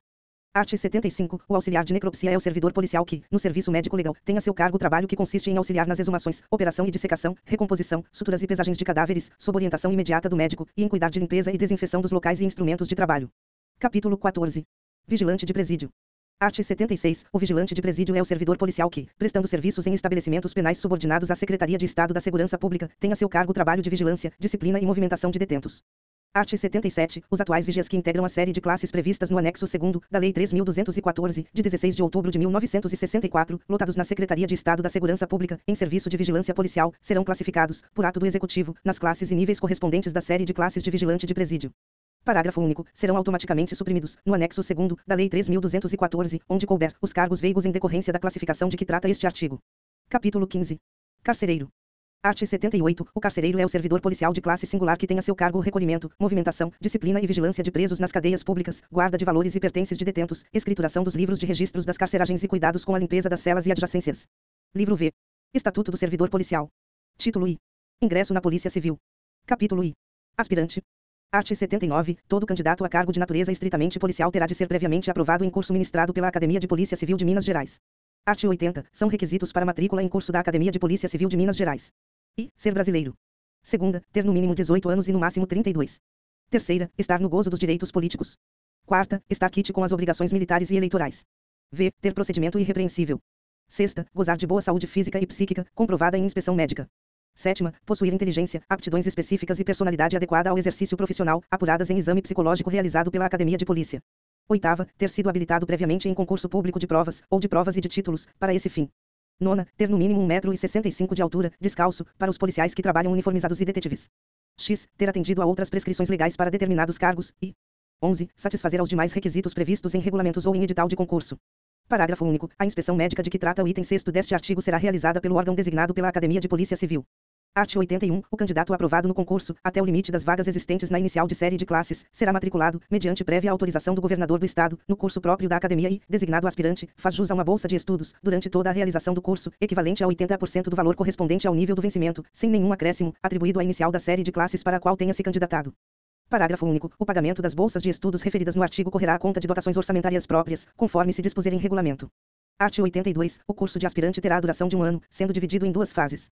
Art. 75. O auxiliar de necropsia é o servidor policial que, no serviço médico-legal, tem a seu cargo o trabalho que consiste em auxiliar nas exumações, operação e dissecação, recomposição, suturas e pesagens de cadáveres, sob orientação imediata do médico, e em cuidar de limpeza e desinfecção dos locais e instrumentos de trabalho. Capítulo 14. Vigilante de presídio. Art. 76. O vigilante de presídio é o servidor policial que, prestando serviços em estabelecimentos penais subordinados à Secretaria de Estado da Segurança Pública, tem a seu cargo o trabalho de vigilância, disciplina e movimentação de detentos. Art. 77. Os atuais vigias que integram a série de classes previstas no anexo 2º da Lei 3.214, de 16 de outubro de 1964, lotados na Secretaria de Estado da Segurança Pública, em serviço de vigilância policial, serão classificados, por ato do Executivo, nas classes e níveis correspondentes da série de classes de vigilante de presídio. Parágrafo único. Serão automaticamente suprimidos, no anexo 2º da Lei 3.214, onde couber, os cargos veigos em decorrência da classificação de que trata este artigo. Capítulo 15. Carcereiro. Art. 78. O carcereiro é o servidor policial de classe singular que tem a seu cargo o recolhimento, movimentação, disciplina e vigilância de presos nas cadeias públicas, guarda de valores e pertences de detentos, escrituração dos livros de registros das carceragens e cuidados com a limpeza das celas e adjacências. Livro V. Estatuto do Servidor Policial. Título I. Ingresso na Polícia Civil. Capítulo I. Aspirante. Art. 79. Todo candidato a cargo de natureza estritamente policial terá de ser previamente aprovado em curso ministrado pela Academia de Polícia Civil de Minas Gerais. Art. 80. São requisitos para matrícula em curso da Academia de Polícia Civil de Minas Gerais. I. Ser brasileiro. Segunda, ter no mínimo 18 anos e no máximo 32. Terceira, estar no gozo dos direitos políticos. Quarta, estar quite com as obrigações militares e eleitorais. V. Ter procedimento irrepreensível. Sexta, gozar de boa saúde física e psíquica, comprovada em inspeção médica. Sétima, possuir inteligência, aptidões específicas e personalidade adequada ao exercício profissional, apuradas em exame psicológico realizado pela Academia de Polícia. Oitava, ter sido habilitado previamente em concurso público de provas, ou de provas e de títulos, para esse fim. Nona, ter no mínimo 1,65 m de altura, descalço, para os policiais que trabalham uniformizados e detetives. X. Ter atendido a outras prescrições legais para determinados cargos, e 11. Satisfazer aos demais requisitos previstos em regulamentos ou em edital de concurso. Parágrafo único. A inspeção médica de que trata o item 6º deste artigo será realizada pelo órgão designado pela Academia de Polícia Civil. Art. 81. O candidato aprovado no concurso, até o limite das vagas existentes na inicial de série de classes, será matriculado, mediante prévia autorização do governador do Estado, no curso próprio da Academia e, designado aspirante, faz jus a uma bolsa de estudos, durante toda a realização do curso, equivalente a 80% do valor correspondente ao nível do vencimento, sem nenhum acréscimo, atribuído à inicial da série de classes para a qual tenha se candidatado. Parágrafo único. O pagamento das bolsas de estudos referidas no artigo correrá à conta de dotações orçamentárias próprias, conforme se dispuser em regulamento. Art. 82. O curso de aspirante terá a duração de 1 ano, sendo dividido em 2 fases.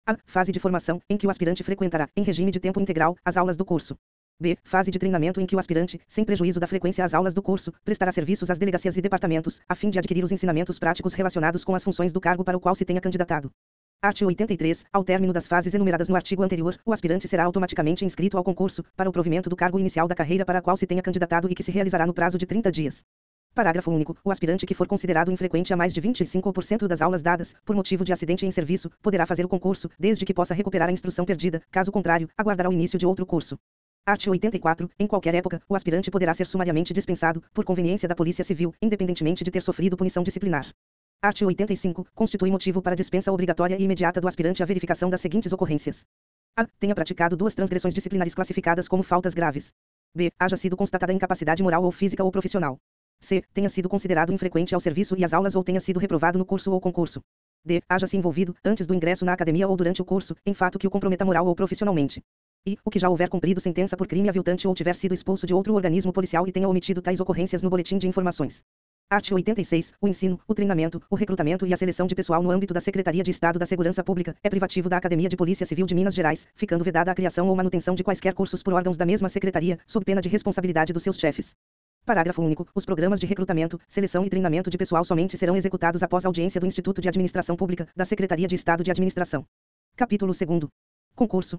A. Fase de formação, em que o aspirante frequentará, em regime de tempo integral, as aulas do curso. B. Fase de treinamento em que o aspirante, sem prejuízo da frequência às aulas do curso, prestará serviços às delegacias e departamentos, a fim de adquirir os ensinamentos práticos relacionados com as funções do cargo para o qual se tenha candidatado. Art. 83. Ao término das fases enumeradas no artigo anterior, o aspirante será automaticamente inscrito ao concurso, para o provimento do cargo inicial da carreira para a qual se tenha candidatado e que se realizará no prazo de 30 dias. Parágrafo único. O aspirante que for considerado infrequente a mais de 25% das aulas dadas, por motivo de acidente em serviço, poderá fazer o concurso, desde que possa recuperar a instrução perdida, caso contrário, aguardará o início de outro curso. Art. 84. Em qualquer época, o aspirante poderá ser sumariamente dispensado, por conveniência da Polícia Civil, independentemente de ter sofrido punição disciplinar. Art. 85. Constitui motivo para dispensa obrigatória e imediata do aspirante a verificação das seguintes ocorrências. A. Tenha praticado 2 transgressões disciplinares classificadas como faltas graves. B. Haja sido constatada incapacidade moral ou física ou profissional. C. Tenha sido considerado infrequente ao serviço e às aulas ou tenha sido reprovado no curso ou concurso. D. Haja se envolvido, antes do ingresso na academia ou durante o curso, em fato que o comprometa moral ou profissionalmente. E, o que já houver cumprido sentença por crime aviltante ou tiver sido expulso de outro organismo policial e tenha omitido tais ocorrências no boletim de informações. Art. 86. O ensino, o treinamento, o recrutamento e a seleção de pessoal no âmbito da Secretaria de Estado da Segurança Pública é privativo da Academia de Polícia Civil de Minas Gerais, ficando vedada a criação ou manutenção de quaisquer cursos por órgãos da mesma secretaria, sob pena de responsabilidade dos seus chefes. Parágrafo único. Os programas de recrutamento, seleção e treinamento de pessoal somente serão executados após audiência do Instituto de Administração Pública, da Secretaria de Estado de Administração. Capítulo 2º. Concurso.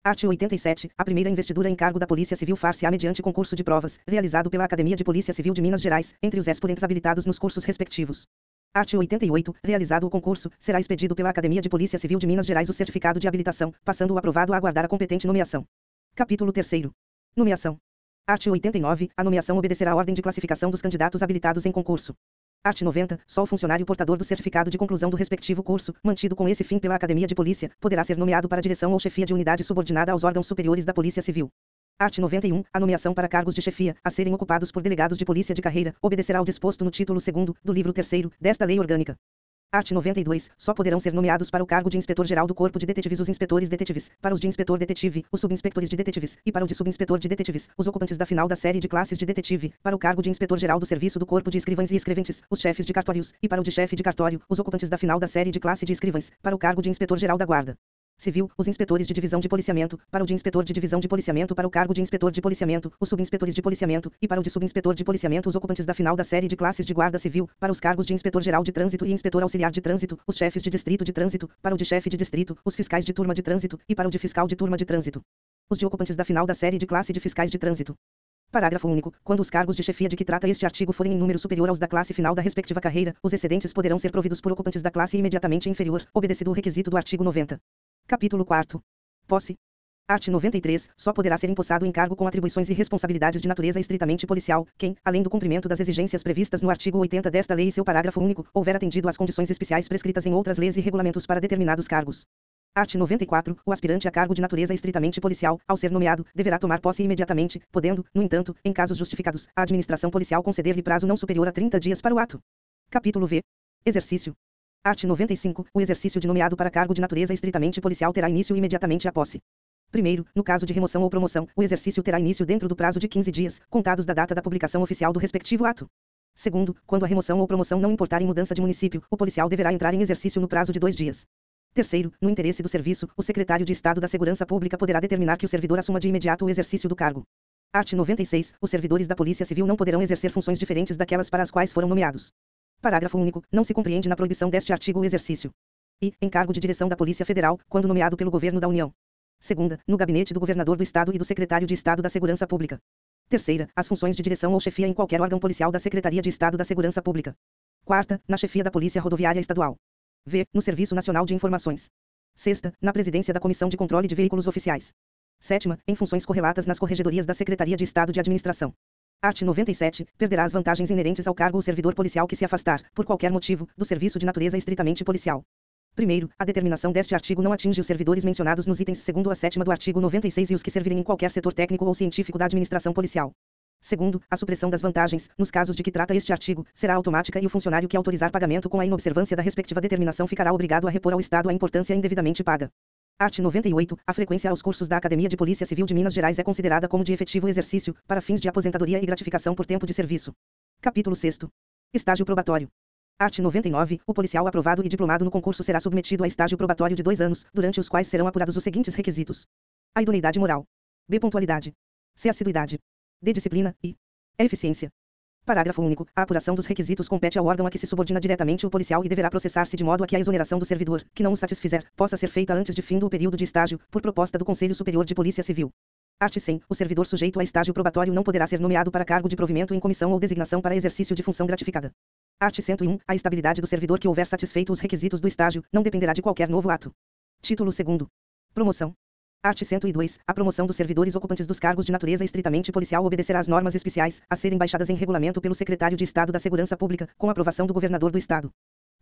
Art. 87. A primeira investidura em cargo da Polícia Civil far-se-á mediante concurso de provas, realizado pela Academia de Polícia Civil de Minas Gerais, entre os expoentes habilitados nos cursos respectivos. Art. 88. Realizado o concurso, será expedido pela Academia de Polícia Civil de Minas Gerais o certificado de habilitação, passando o aprovado a aguardar a competente nomeação. Capítulo 3º. Nomeação. Art. 89. A nomeação obedecerá à ordem de classificação dos candidatos habilitados em concurso. Art. 90. Só o funcionário portador do certificado de conclusão do respectivo curso, mantido com esse fim pela Academia de Polícia, poderá ser nomeado para direção ou chefia de unidade subordinada aos órgãos superiores da Polícia Civil. Art. 91. A nomeação para cargos de chefia, a serem ocupados por delegados de polícia de carreira, obedecerá ao disposto no título 2º, do livro 3º, desta Lei Orgânica. Art. 92. Só poderão ser nomeados para o cargo de inspetor-geral do Corpo de Detetives os inspetores detetives, para os de inspetor-detetive, os subinspectores de detetives, e para o de subinspetor de detetives, os ocupantes da final da série de classes de detetive, para o cargo de inspetor-geral do Serviço do Corpo de Escrivães e Escreventes, os chefes de cartórios, e para o de chefe de cartório, os ocupantes da final da série de classe de escrivães, para o cargo de inspetor-geral da Guarda Civil, os inspetores de divisão de policiamento, para o de inspetor de divisão de policiamento, para o cargo de inspetor de policiamento, os subinspetores de policiamento, e para o de subinspetor de policiamento os ocupantes da final da série de classes de guarda civil, para os cargos de inspetor-geral de trânsito e inspetor auxiliar de trânsito, os chefes de distrito de trânsito, para o de chefe de distrito, os fiscais de turma de trânsito, e para o de fiscal de turma de trânsito. Os de ocupantes da final da série de classe de fiscais de trânsito. Parágrafo único. Quando os cargos de chefia de que trata este artigo forem em número superior aos da classe final da respectiva carreira, os excedentes poderão ser providos por ocupantes da classe imediatamente inferior, obedecido o requisito do artigo 90. Capítulo 4º. Posse. Art. 93. Só poderá ser empossado em cargo com atribuições e responsabilidades de natureza estritamente policial, quem, além do cumprimento das exigências previstas no artigo 80 desta lei e seu parágrafo único, houver atendido às condições especiais prescritas em outras leis e regulamentos para determinados cargos. Art. 94. O aspirante a cargo de natureza estritamente policial, ao ser nomeado, deverá tomar posse imediatamente, podendo, no entanto, em casos justificados, a administração policial conceder-lhe prazo não superior a 30 dias para o ato. Capítulo V. Exercício. Art. 95. O exercício de nomeado para cargo de natureza estritamente policial terá início imediatamente à posse. Primeiro, no caso de remoção ou promoção, o exercício terá início dentro do prazo de 15 dias, contados da data da publicação oficial do respectivo ato. Segundo, quando a remoção ou promoção não importar em mudança de município, o policial deverá entrar em exercício no prazo de 2 dias. Terceiro, no interesse do serviço, o secretário de Estado da Segurança Pública poderá determinar que o servidor assuma de imediato o exercício do cargo. Art. 96. Os servidores da Polícia Civil não poderão exercer funções diferentes daquelas para as quais foram nomeados. Parágrafo único. Não se compreende na proibição deste artigo o exercício e, em cargo de direção da Polícia Federal, quando nomeado pelo Governo da União. Segunda, no gabinete do Governador do Estado e do Secretário de Estado da Segurança Pública. Terceira, as funções de direção ou chefia em qualquer órgão policial da Secretaria de Estado da Segurança Pública. Quarta, na chefia da Polícia Rodoviária Estadual. V, no Serviço Nacional de Informações. Sexta, na presidência da Comissão de Controle de Veículos Oficiais. Sétima, em funções correlatas nas corregedorias da Secretaria de Estado de Administração. Art. 97. Perderá as vantagens inerentes ao cargo o servidor policial que se afastar, por qualquer motivo, do serviço de natureza estritamente policial. Primeiro, a determinação deste artigo não atinge os servidores mencionados nos itens 2º a 7º do artigo 96 e os que servirem em qualquer setor técnico ou científico da administração policial. Segundo, a supressão das vantagens, nos casos de que trata este artigo, será automática e o funcionário que autorizar pagamento com a inobservância da respectiva determinação ficará obrigado a repor ao Estado a importância indevidamente paga. Art. 98. A frequência aos cursos da Academia de Polícia Civil de Minas Gerais é considerada como de efetivo exercício, para fins de aposentadoria e gratificação por tempo de serviço. Capítulo 6º. Estágio probatório. Art. 99. O policial aprovado e diplomado no concurso será submetido a estágio probatório de 2 anos, durante os quais serão apurados os seguintes requisitos: a idoneidade moral. B. Pontualidade. C. Assiduidade. D. Disciplina. E eficiência. Parágrafo único. A apuração dos requisitos compete ao órgão a que se subordina diretamente o policial e deverá processar-se de modo a que a exoneração do servidor, que não o satisfizer, possa ser feita antes de fim do período de estágio, por proposta do Conselho Superior de Polícia Civil. Art. 100. O servidor sujeito a estágio probatório não poderá ser nomeado para cargo de provimento em comissão ou designação para exercício de função gratificada. Art. 101. A estabilidade do servidor que houver satisfeito os requisitos do estágio, não dependerá de qualquer novo ato. Título 2º. Promoção. Art. 102. A promoção dos servidores ocupantes dos cargos de natureza estritamente policial obedecerá às normas especiais, a serem baixadas em regulamento pelo Secretário de Estado da Segurança Pública, com aprovação do Governador do Estado.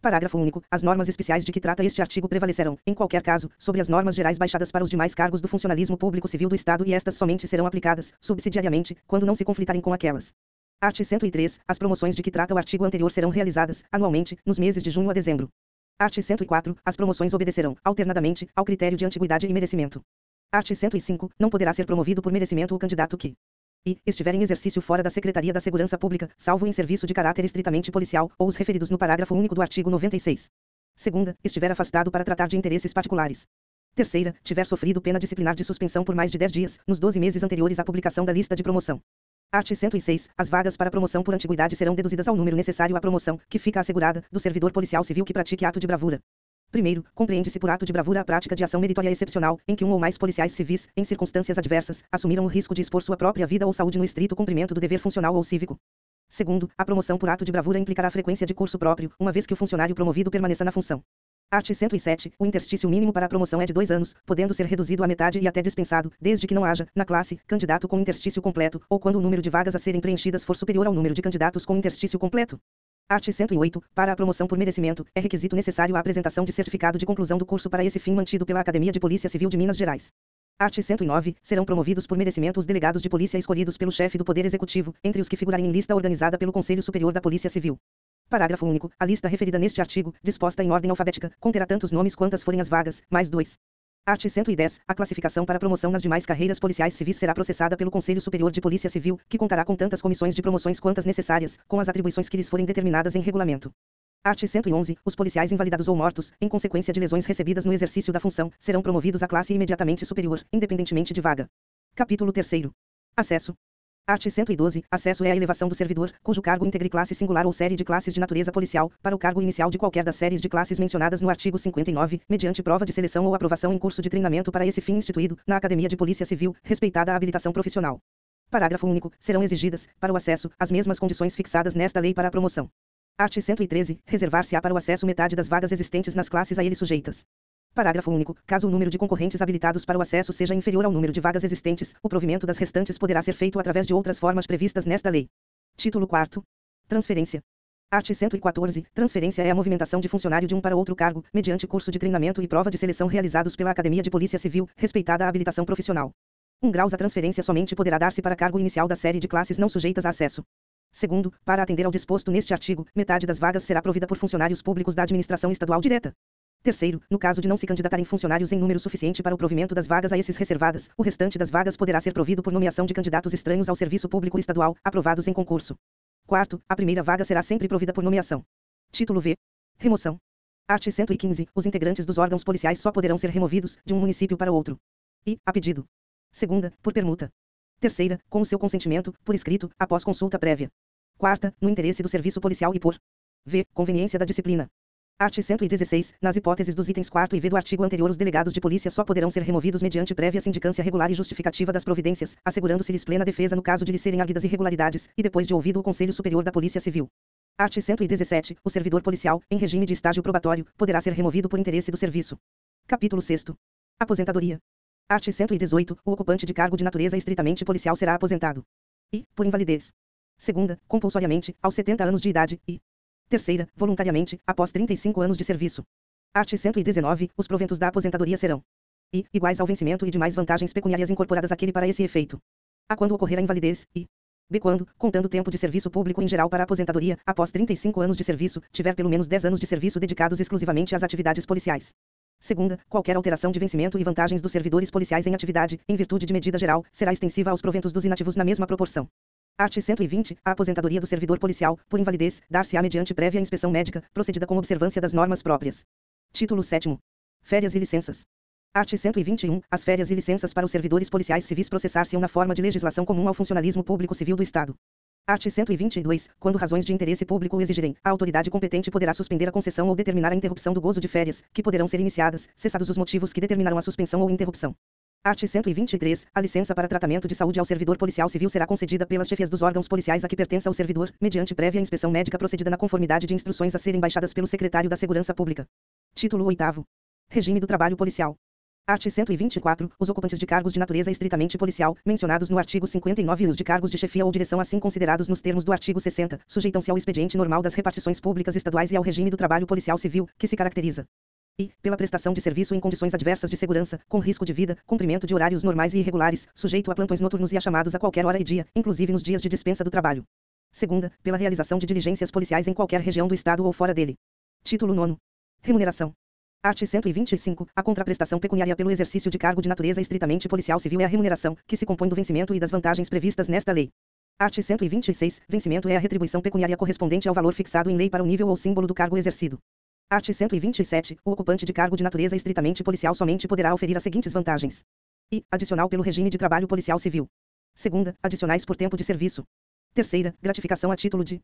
Parágrafo único. As normas especiais de que trata este artigo prevalecerão, em qualquer caso, sobre as normas gerais baixadas para os demais cargos do funcionalismo público civil do Estado e estas somente serão aplicadas, subsidiariamente, quando não se conflitarem com aquelas. Art. 103. As promoções de que trata o artigo anterior serão realizadas, anualmente, nos meses de junho a dezembro. Art. 104. As promoções obedecerão, alternadamente, ao critério de antiguidade e merecimento. Art. 105. Não poderá ser promovido por merecimento o candidato que estiver em exercício fora da Secretaria da Segurança Pública, salvo em serviço de caráter estritamente policial, ou os referidos no parágrafo único do artigo 96. Segunda, estiver afastado para tratar de interesses particulares. Terceira, tiver sofrido pena disciplinar de suspensão por mais de 10 dias, nos 12 meses anteriores à publicação da lista de promoção. Art. 106. As vagas para promoção por antiguidade serão deduzidas ao número necessário à promoção, que fica assegurada, do servidor policial civil que pratique ato de bravura. Primeiro, compreende-se por ato de bravura a prática de ação meritória excepcional, em que um ou mais policiais civis, em circunstâncias adversas, assumiram o risco de expor sua própria vida ou saúde no estrito cumprimento do dever funcional ou cívico. Segundo, a promoção por ato de bravura implicará a frequência de curso próprio, uma vez que o funcionário promovido permaneça na função. Art. 107. O interstício mínimo para a promoção é de 2 anos, podendo ser reduzido à metade e até dispensado, desde que não haja, na classe, candidato com interstício completo, ou quando o número de vagas a serem preenchidas for superior ao número de candidatos com interstício completo. Art. 108. Para a promoção por merecimento, é requisito necessário a apresentação de certificado de conclusão do curso para esse fim mantido pela Academia de Polícia Civil de Minas Gerais. Art. 109. Serão promovidos por merecimento os delegados de polícia escolhidos pelo chefe do Poder Executivo, entre os que figurarem em lista organizada pelo Conselho Superior da Polícia Civil. Parágrafo único. A lista referida neste artigo, disposta em ordem alfabética, conterá tantos nomes quantas forem as vagas, mais 2. Art. 110. A classificação para promoção nas demais carreiras policiais civis será processada pelo Conselho Superior de Polícia Civil, que contará com tantas comissões de promoções quantas necessárias, com as atribuições que lhes forem determinadas em regulamento. Art. 111. Os policiais invalidados ou mortos, em consequência de lesões recebidas no exercício da função, serão promovidos à classe imediatamente superior, independentemente de vaga. Capítulo 3º. Acesso. Art. 112. Acesso é a elevação do servidor, cujo cargo integre classe singular ou série de classes de natureza policial, para o cargo inicial de qualquer das séries de classes mencionadas no artigo 59, mediante prova de seleção ou aprovação em curso de treinamento para esse fim instituído, na Academia de Polícia Civil, respeitada a habilitação profissional. Parágrafo único. Serão exigidas, para o acesso, as mesmas condições fixadas nesta lei para a promoção. Art. 113. Reservar-se-á para o acesso metade das vagas existentes nas classes a ele sujeitas. Parágrafo único. Caso o número de concorrentes habilitados para o acesso seja inferior ao número de vagas existentes, o provimento das restantes poderá ser feito através de outras formas previstas nesta lei. Título 4º. Transferência. Art. 114. Transferência é a movimentação de funcionário de um para outro cargo, mediante curso de treinamento e prova de seleção realizados pela Academia de Polícia Civil, respeitada a habilitação profissional. 1 graus. A transferência somente poderá dar-se para cargo inicial da série de classes não sujeitas a acesso. Segundo, para atender ao disposto neste artigo, metade das vagas será provida por funcionários públicos da administração estadual direta. Terceiro, no caso de não se candidatarem funcionários em número suficiente para o provimento das vagas a esses reservadas, o restante das vagas poderá ser provido por nomeação de candidatos estranhos ao serviço público estadual, aprovados em concurso. Quarto, a primeira vaga será sempre provida por nomeação. Título V. Remoção. Art. 115. Os integrantes dos órgãos policiais só poderão ser removidos, de um município para outro. I. A pedido. Segunda, por permuta. Terceira, com o seu consentimento, por escrito, após consulta prévia. Quarta, no interesse do serviço policial e por V. Conveniência da disciplina. Art. 116. Nas hipóteses dos itens 4 e V do artigo anterior, os delegados de polícia só poderão ser removidos mediante prévia sindicância regular e justificativa das providências, assegurando-se-lhes plena defesa no caso de lhes serem havidas irregularidades, e depois de ouvido o Conselho Superior da Polícia Civil. Art. 117. O servidor policial, em regime de estágio probatório, poderá ser removido por interesse do serviço. Capítulo 6º. Aposentadoria. Art. 118. O ocupante de cargo de natureza estritamente policial será aposentado. I. Por invalidez. Segunda, compulsoriamente, aos 70 anos de idade, e terceira, voluntariamente, após 35 anos de serviço. Art. 119. Os proventos da aposentadoria serão I. Iguais ao vencimento e demais vantagens pecuniárias incorporadas àquele para esse efeito. A. Quando ocorrer a invalidez, e B. Quando, contando tempo de serviço público em geral para a aposentadoria, após 35 anos de serviço, tiver pelo menos 10 anos de serviço dedicados exclusivamente às atividades policiais. Segunda, qualquer alteração de vencimento e vantagens dos servidores policiais em atividade, em virtude de medida geral, será extensiva aos proventos dos inativos na mesma proporção. Art. 120. A aposentadoria do servidor policial, por invalidez, dar-se-á mediante prévia inspeção médica, procedida com observância das normas próprias. Título 7º. Férias e licenças. Art. 121. As férias e licenças para os servidores policiais civis processar-se-ão na forma de legislação comum ao funcionalismo público civil do Estado. Art. 122. Quando razões de interesse público o exigirem, a autoridade competente poderá suspender a concessão ou determinar a interrupção do gozo de férias, que poderão ser iniciadas, cessados os motivos que determinaram a suspensão ou interrupção. Art. 123. A licença para tratamento de saúde ao servidor policial civil será concedida pelas chefias dos órgãos policiais a que pertença o servidor, mediante prévia inspeção médica procedida na conformidade de instruções a serem baixadas pelo Secretário da Segurança Pública. Título 8º. Regime do trabalho policial. Art. 124. Os ocupantes de cargos de natureza estritamente policial, mencionados no artigo 59 e os de cargos de chefia ou direção assim considerados nos termos do artigo 60, sujeitam-se ao expediente normal das repartições públicas estaduais e ao regime do trabalho policial civil, que se caracteriza I. Pela prestação de serviço em condições adversas de segurança, com risco de vida, cumprimento de horários normais e irregulares, sujeito a plantões noturnos e a chamados a qualquer hora e dia, inclusive nos dias de dispensa do trabalho. Segunda, pela realização de diligências policiais em qualquer região do Estado ou fora dele. Título 9º. Remuneração. Art. 125. A contraprestação pecuniária pelo exercício de cargo de natureza estritamente policial civil é a remuneração, que se compõe do vencimento e das vantagens previstas nesta lei. Art. 126. Vencimento é a retribuição pecuniária correspondente ao valor fixado em lei para o nível ou símbolo do cargo exercido. Art. 127. O ocupante de cargo de natureza estritamente policial somente poderá oferir as seguintes vantagens. I. Adicional pelo regime de trabalho policial civil. Segunda, adicionais por tempo de serviço. Terceira, gratificação a título de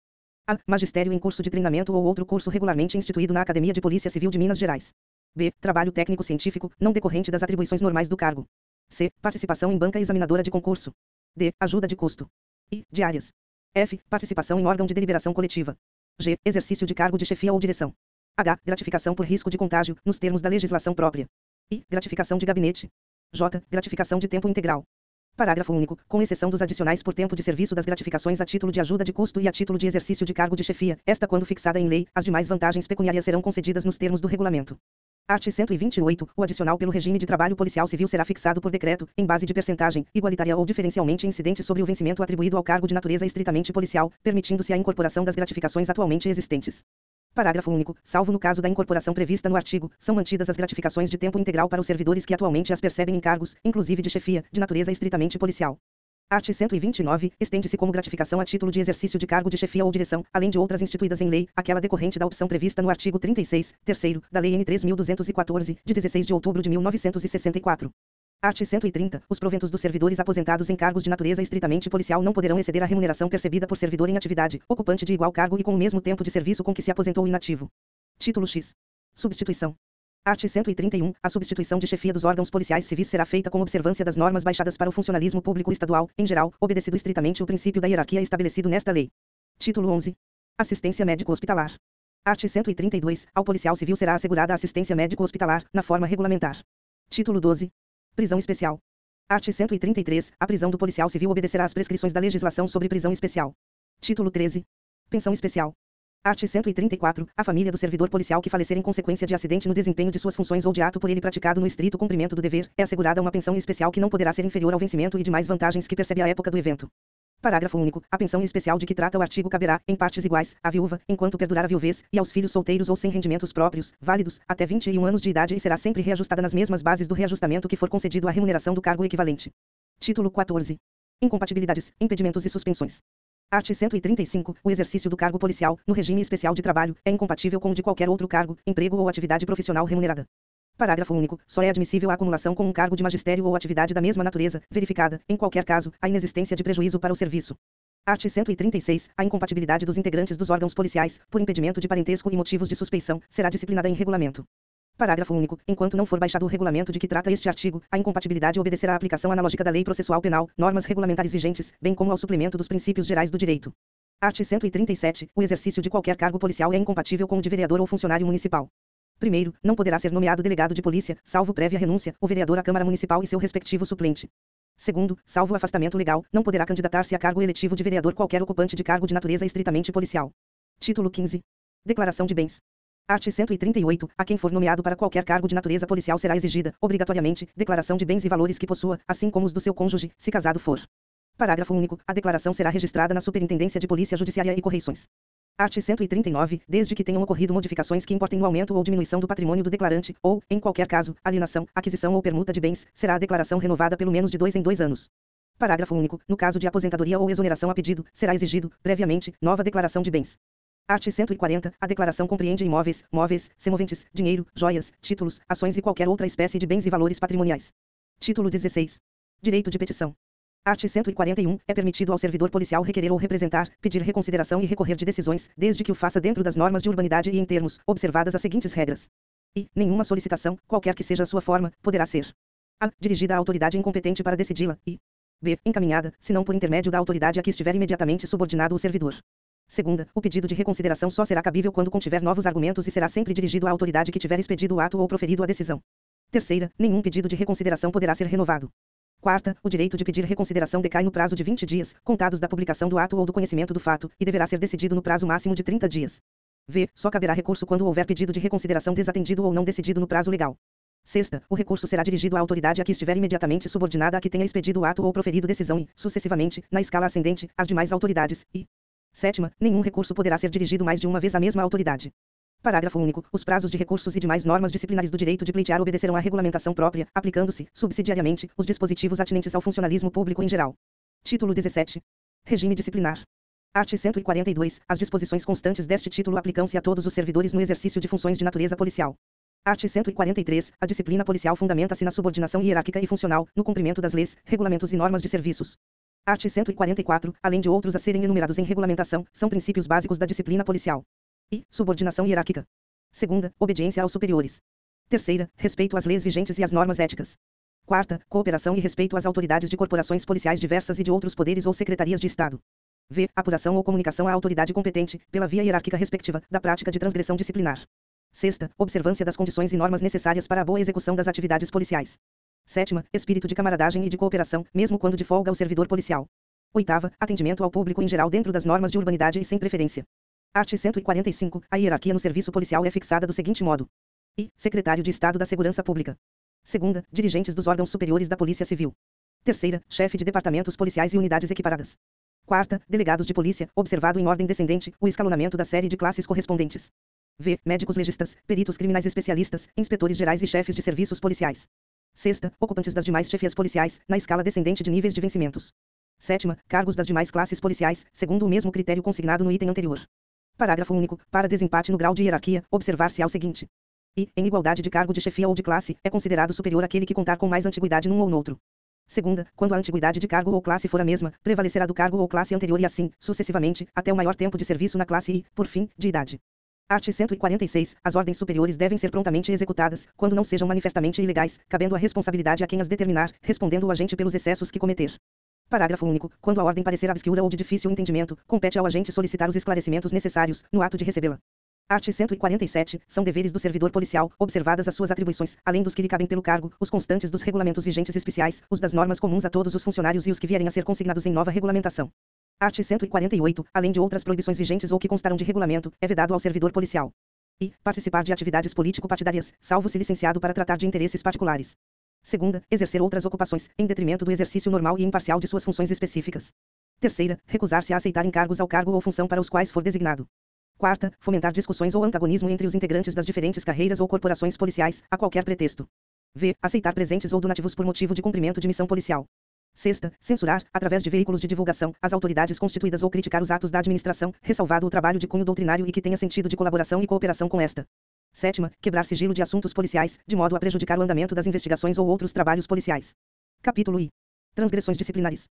A. Magistério em curso de treinamento ou outro curso regularmente instituído na Academia de Polícia Civil de Minas Gerais. B. Trabalho técnico-científico, não decorrente das atribuições normais do cargo. C. Participação em banca examinadora de concurso. D. Ajuda de custo. I. Diárias. F. Participação em órgão de deliberação coletiva. G. Exercício de cargo de chefia ou direção. H. Gratificação por risco de contágio, nos termos da legislação própria. I. Gratificação de gabinete. J. Gratificação de tempo integral. Parágrafo único. Com exceção dos adicionais por tempo de serviço das gratificações a título de ajuda de custo e a título de exercício de cargo de chefia, esta quando fixada em lei, as demais vantagens pecuniárias serão concedidas nos termos do regulamento. Art. 128. O adicional pelo regime de trabalho policial civil será fixado por decreto, em base de percentagem, igualitária ou diferencialmente incidente sobre o vencimento atribuído ao cargo de natureza estritamente policial, permitindo-se a incorporação das gratificações atualmente existentes. Parágrafo único. Salvo no caso da incorporação prevista no artigo, são mantidas as gratificações de tempo integral para os servidores que atualmente as percebem em cargos, inclusive de chefia, de natureza estritamente policial. Art. 129. Estende-se como gratificação a título de exercício de cargo de chefia ou direção, além de outras instituídas em lei, aquela decorrente da opção prevista no artigo 36, terceiro, da Lei N. 3.214, de 16 de outubro de 1964. Art. 130. Os proventos dos servidores aposentados em cargos de natureza estritamente policial não poderão exceder a remuneração percebida por servidor em atividade, ocupante de igual cargo e com o mesmo tempo de serviço com que se aposentou inativo. Título X. Substituição. Art. 131. A substituição de chefia dos órgãos policiais civis será feita com observância das normas baixadas para o funcionalismo público estadual, em geral, obedecido estritamente o princípio da hierarquia estabelecido nesta lei. Título 11. Assistência médico-hospitalar. Art. 132. Ao policial civil será assegurada a assistência médico-hospitalar, na forma regulamentar. Título 12. Prisão especial. Art. 133. A prisão do policial civil obedecerá às prescrições da legislação sobre prisão especial. Título 13. Pensão especial. Art. 134. A família do servidor policial que falecer em consequência de acidente no desempenho de suas funções ou de ato por ele praticado no estrito cumprimento do dever, é assegurada uma pensão especial que não poderá ser inferior ao vencimento e demais vantagens que percebe à época do evento. Parágrafo único. A pensão especial de que trata o artigo caberá, em partes iguais, à viúva, enquanto perdurar a viuvez, e aos filhos solteiros ou sem rendimentos próprios, válidos, até 21 anos de idade e será sempre reajustada nas mesmas bases do reajustamento que for concedido à remuneração do cargo equivalente. Título 14. Incompatibilidades, impedimentos e suspensões. Art. 135. O exercício do cargo policial, no regime especial de trabalho, é incompatível com o de qualquer outro cargo, emprego ou atividade profissional remunerada. Parágrafo único. Só é admissível a acumulação com um cargo de magistério ou atividade da mesma natureza, verificada, em qualquer caso, a inexistência de prejuízo para o serviço. Art. 136. A incompatibilidade dos integrantes dos órgãos policiais, por impedimento de parentesco e motivos de suspeição, será disciplinada em regulamento. Parágrafo único. Enquanto não for baixado o regulamento de que trata este artigo, a incompatibilidade obedecerá à aplicação analógica da Lei Processual Penal, normas regulamentares vigentes, bem como ao suplemento dos princípios gerais do direito. Art. 137. O exercício de qualquer cargo policial é incompatível com o de vereador ou funcionário municipal. Primeiro, não poderá ser nomeado delegado de polícia, salvo prévia renúncia, o vereador à Câmara Municipal e seu respectivo suplente. Segundo, salvo afastamento legal, não poderá candidatar-se a cargo eletivo de vereador qualquer ocupante de cargo de natureza estritamente policial. Título 15. Declaração de bens. Art. 138. A quem for nomeado para qualquer cargo de natureza policial será exigida, obrigatoriamente, declaração de bens e valores que possua, assim como os do seu cônjuge, se casado for. Parágrafo único. A declaração será registrada na Superintendência de Polícia Judiciária e Correições. Art. 139. Desde que tenham ocorrido modificações que importem no aumento ou diminuição do patrimônio do declarante, ou, em qualquer caso, alienação, aquisição ou permuta de bens, será a declaração renovada pelo menos de 2 em 2 anos. Parágrafo único. No caso de aposentadoria ou exoneração a pedido, será exigido, previamente, nova declaração de bens. Art. 140. A declaração compreende imóveis, móveis, semoventes, dinheiro, joias, títulos, ações e qualquer outra espécie de bens e valores patrimoniais. Título 16. Direito de petição. Art. 141. É permitido ao servidor policial requerer ou representar, pedir reconsideração e recorrer de decisões, desde que o faça dentro das normas de urbanidade e em termos, observadas as seguintes regras. I. Nenhuma solicitação, qualquer que seja a sua forma, poderá ser a. Dirigida à autoridade incompetente para decidi-la, e b. Encaminhada, se não por intermédio da autoridade a que estiver imediatamente subordinado o servidor. Segunda, o pedido de reconsideração só será cabível quando contiver novos argumentos e será sempre dirigido à autoridade que tiver expedido o ato ou proferido a decisão. Terceira, nenhum pedido de reconsideração poderá ser renovado. Quarta, o direito de pedir reconsideração decai no prazo de 20 dias, contados da publicação do ato ou do conhecimento do fato, e deverá ser decidido no prazo máximo de 30 dias. V. Só caberá recurso quando houver pedido de reconsideração desatendido ou não decidido no prazo legal. Sexta, o recurso será dirigido à autoridade a que estiver imediatamente subordinada a que tenha expedido o ato ou proferido decisão e, sucessivamente, na escala ascendente, às demais autoridades, e sétima, nenhum recurso poderá ser dirigido mais de uma vez à mesma autoridade. Parágrafo único. Os prazos de recursos e demais normas disciplinares do direito de pleitear obedecerão à regulamentação própria, aplicando-se, subsidiariamente, os dispositivos atinentes ao funcionalismo público em geral. Título 17. Regime disciplinar. Art. 142. As disposições constantes deste título aplicam-se a todos os servidores no exercício de funções de natureza policial. Art. 143. A disciplina policial fundamenta-se na subordinação hierárquica e funcional, no cumprimento das leis, regulamentos e normas de serviços. Art. 144, além de outros a serem enumerados em regulamentação, são princípios básicos da disciplina policial. I. Subordinação hierárquica. Segunda, obediência aos superiores. Terceira, respeito às leis vigentes e às normas éticas. Quarta, cooperação e respeito às autoridades de corporações policiais diversas e de outros poderes ou secretarias de Estado. V. Apuração ou comunicação à autoridade competente, pela via hierárquica respectiva, da prática de transgressão disciplinar. Sexta, observância das condições e normas necessárias para a boa execução das atividades policiais. Sétima, espírito de camaradagem e de cooperação, mesmo quando de folga ao servidor policial. Oitava, atendimento ao público em geral dentro das normas de urbanidade e sem preferência. Art. 145. A hierarquia no serviço policial é fixada do seguinte modo. I. Secretário de Estado da Segurança Pública. Segunda, dirigentes dos órgãos superiores da Polícia Civil. Terceira, chefe de departamentos policiais e unidades equiparadas. Quarta, delegados de polícia, observado em ordem descendente, o escalonamento da série de classes correspondentes. V. Médicos legistas, peritos criminais especialistas, inspetores gerais e chefes de serviços policiais. Sexta, ocupantes das demais chefias policiais, na escala descendente de níveis de vencimentos. Sétima, cargos das demais classes policiais, segundo o mesmo critério consignado no item anterior. Parágrafo único. Para desempate no grau de hierarquia, observar-se-á o seguinte. I. Em igualdade de cargo de chefia ou de classe, é considerado superior aquele que contar com mais antiguidade num ou noutro. Segunda, quando a antiguidade de cargo ou classe for a mesma, prevalecerá do cargo ou classe anterior e assim, sucessivamente, até o maior tempo de serviço na classe e, por fim, de idade. Art. 146. As ordens superiores devem ser prontamente executadas, quando não sejam manifestamente ilegais, cabendo a responsabilidade a quem as determinar, respondendo o agente pelos excessos que cometer. Parágrafo único. Quando a ordem parecer obscura ou de difícil entendimento, compete ao agente solicitar os esclarecimentos necessários, no ato de recebê-la. Art. 147. São deveres do servidor policial, observadas as suas atribuições, além dos que lhe cabem pelo cargo, os constantes dos regulamentos vigentes especiais, os das normas comuns a todos os funcionários e os que vierem a ser consignados em nova regulamentação. Art. 148. Além de outras proibições vigentes ou que constarão de regulamento, é vedado ao servidor policial. I. Participar de atividades político-partidárias, salvo se licenciado para tratar de interesses particulares. Segunda, exercer outras ocupações, em detrimento do exercício normal e imparcial de suas funções específicas. Terceira, recusar-se a aceitar encargos ao cargo ou função para os quais for designado. Quarta, fomentar discussões ou antagonismo entre os integrantes das diferentes carreiras ou corporações policiais, a qualquer pretexto. V. Aceitar presentes ou donativos por motivo de cumprimento de missão policial. Sexta, censurar, através de veículos de divulgação, as autoridades constituídas ou criticar os atos da administração, ressalvado o trabalho de cunho doutrinário e que tenha sentido de colaboração e cooperação com esta. Sétima, quebrar sigilo de assuntos policiais, de modo a prejudicar o andamento das investigações ou outros trabalhos policiais. Capítulo I. Transgressões disciplinares.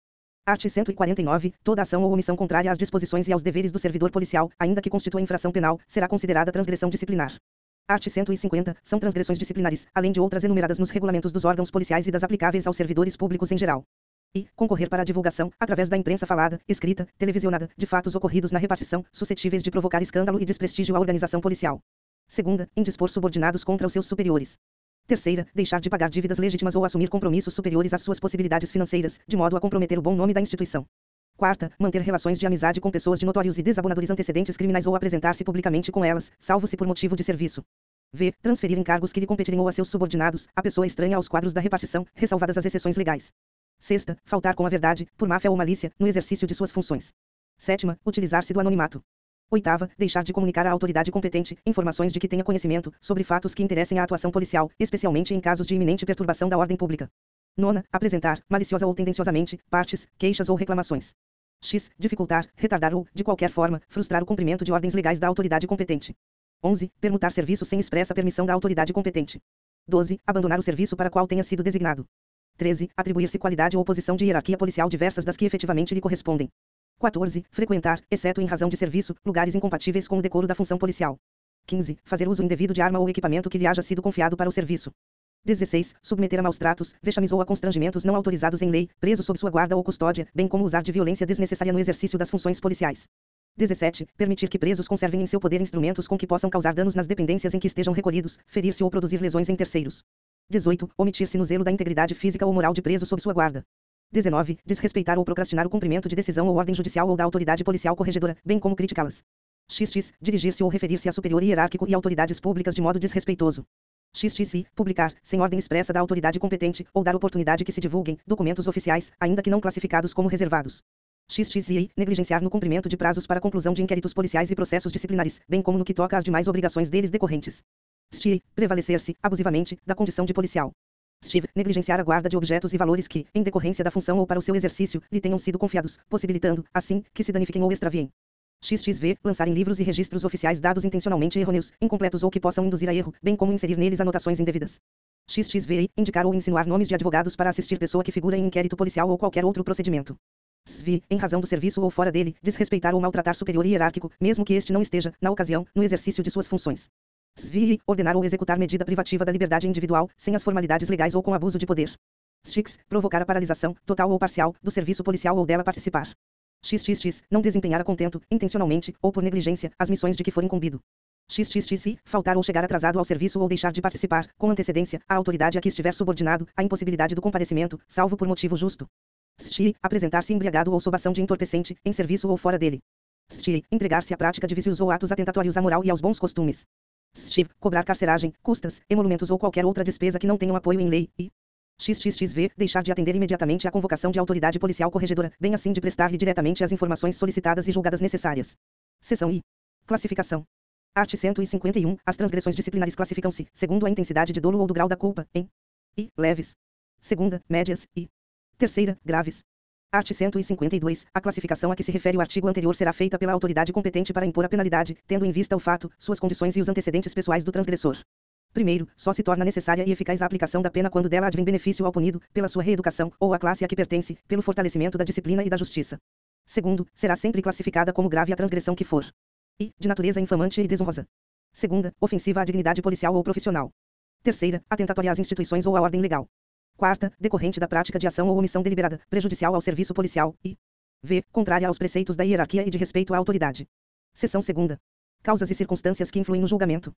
Art. 149. Toda ação ou omissão contrária às disposições e aos deveres do servidor policial, ainda que constitua infração penal, será considerada transgressão disciplinar. Art. 150. São transgressões disciplinares, além de outras enumeradas nos regulamentos dos órgãos policiais e das aplicáveis aos servidores públicos em geral. E concorrer para a divulgação, através da imprensa falada, escrita, televisionada, de fatos ocorridos na repartição, suscetíveis de provocar escândalo e desprestígio à organização policial. Segunda, indispor subordinados contra os seus superiores. Terceira, deixar de pagar dívidas legítimas ou assumir compromissos superiores às suas possibilidades financeiras, de modo a comprometer o bom nome da instituição. Quarta, manter relações de amizade com pessoas de notórios e desabonadores antecedentes criminais ou apresentar-se publicamente com elas, salvo se por motivo de serviço. V. Transferir encargos que lhe competirem ou a seus subordinados, a pessoa estranha aos quadros da repartição, ressalvadas as exceções legais. Sexta, faltar com a verdade, por má fé ou malícia, no exercício de suas funções. Sétima, utilizar-se do anonimato. Oitava, deixar de comunicar à autoridade competente informações de que tenha conhecimento sobre fatos que interessem à atuação policial, especialmente em casos de iminente perturbação da ordem pública. Nona, apresentar, maliciosa ou tendenciosamente, partes, queixas ou reclamações. X. Dificultar, retardar ou, de qualquer forma, frustrar o cumprimento de ordens legais da autoridade competente. 11. Permutar serviço sem expressa permissão da autoridade competente. 12. Abandonar o serviço para qual tenha sido designado. 13. Atribuir-se qualidade ou posição de hierarquia policial diversas das que efetivamente lhe correspondem. 14. Frequentar, exceto em razão de serviço, lugares incompatíveis com o decoro da função policial. 15. Fazer uso indevido de arma ou equipamento que lhe haja sido confiado para o serviço. 16. Submeter a maus tratos, vexames ou a constrangimentos não autorizados em lei, preso sob sua guarda ou custódia, bem como usar de violência desnecessária no exercício das funções policiais. 17. Permitir que presos conservem em seu poder instrumentos com que possam causar danos nas dependências em que estejam recolhidos, ferir-se ou produzir lesões em terceiros. 18. Omitir-se no zelo da integridade física ou moral de preso sob sua guarda. 19. Desrespeitar ou procrastinar o cumprimento de decisão ou ordem judicial ou da autoridade policial corregedora, bem como criticá-las. XX. Dirigir-se ou referir-se a superior hierárquico e autoridades públicas de modo desrespeitoso. XXI. Publicar, sem ordem expressa da autoridade competente, ou dar oportunidade que se divulguem, documentos oficiais, ainda que não classificados como reservados. XXI. Negligenciar no cumprimento de prazos para conclusão de inquéritos policiais e processos disciplinares, bem como no que toca às demais obrigações deles decorrentes. STI. Prevalecer-se, abusivamente, da condição de policial. STIV. Negligenciar a guarda de objetos e valores que, em decorrência da função ou para o seu exercício, lhe tenham sido confiados, possibilitando, assim, que se danifiquem ou extraviem. XXV. Lançar em livros e registros oficiais dados intencionalmente errôneos, incompletos ou que possam induzir a erro, bem como inserir neles anotações indevidas. XXVI. Indicar ou insinuar nomes de advogados para assistir pessoa que figura em inquérito policial ou qualquer outro procedimento. SVI. Em razão do serviço ou fora dele, desrespeitar ou maltratar superior hierárquico, mesmo que este não esteja, na ocasião, no exercício de suas funções. SVI, ordenar ou executar medida privativa da liberdade individual, sem as formalidades legais ou com abuso de poder. STIX, provocar a paralisação, total ou parcial, do serviço policial ou dela participar. XXX, não desempenhar a contento, intencionalmente, ou por negligência, as missões de que for incumbido. XXXI, faltar ou chegar atrasado ao serviço ou deixar de participar, com antecedência, a autoridade a que estiver subordinado, a impossibilidade do comparecimento, salvo por motivo justo. STI, apresentar-se embriagado ou sob ação de entorpecente, em serviço ou fora dele. STI, entregar-se à prática de vícios ou atos atentatórios à moral e aos bons costumes. STI, cobrar carceragem, custas, emolumentos ou qualquer outra despesa que não tenham apoio em lei, e XXXV, deixar de atender imediatamente à convocação de autoridade policial corregedora, bem assim de prestar-lhe diretamente as informações solicitadas e julgadas necessárias. Seção I. Classificação. Art. 151. As transgressões disciplinares classificam-se, segundo a intensidade de dolo ou do grau da culpa, em I. Leves. Segunda, médias, e terceira, graves. Art. 152. A classificação a que se refere o artigo anterior será feita pela autoridade competente para impor a penalidade, tendo em vista o fato, suas condições e os antecedentes pessoais do transgressor. Primeiro, só se torna necessária e eficaz a aplicação da pena quando dela advém benefício ao punido, pela sua reeducação, ou à classe a que pertence, pelo fortalecimento da disciplina e da justiça. Segundo, será sempre classificada como grave a transgressão que for. I. De natureza infamante e desonrosa. Segunda, ofensiva à dignidade policial ou profissional. Terceira, atentatória às instituições ou à ordem legal. Quarta, decorrente da prática de ação ou omissão deliberada, prejudicial ao serviço policial, e v. Contrária aos preceitos da hierarquia e de respeito à autoridade. Seção segunda. Causas e circunstâncias que influem no julgamento.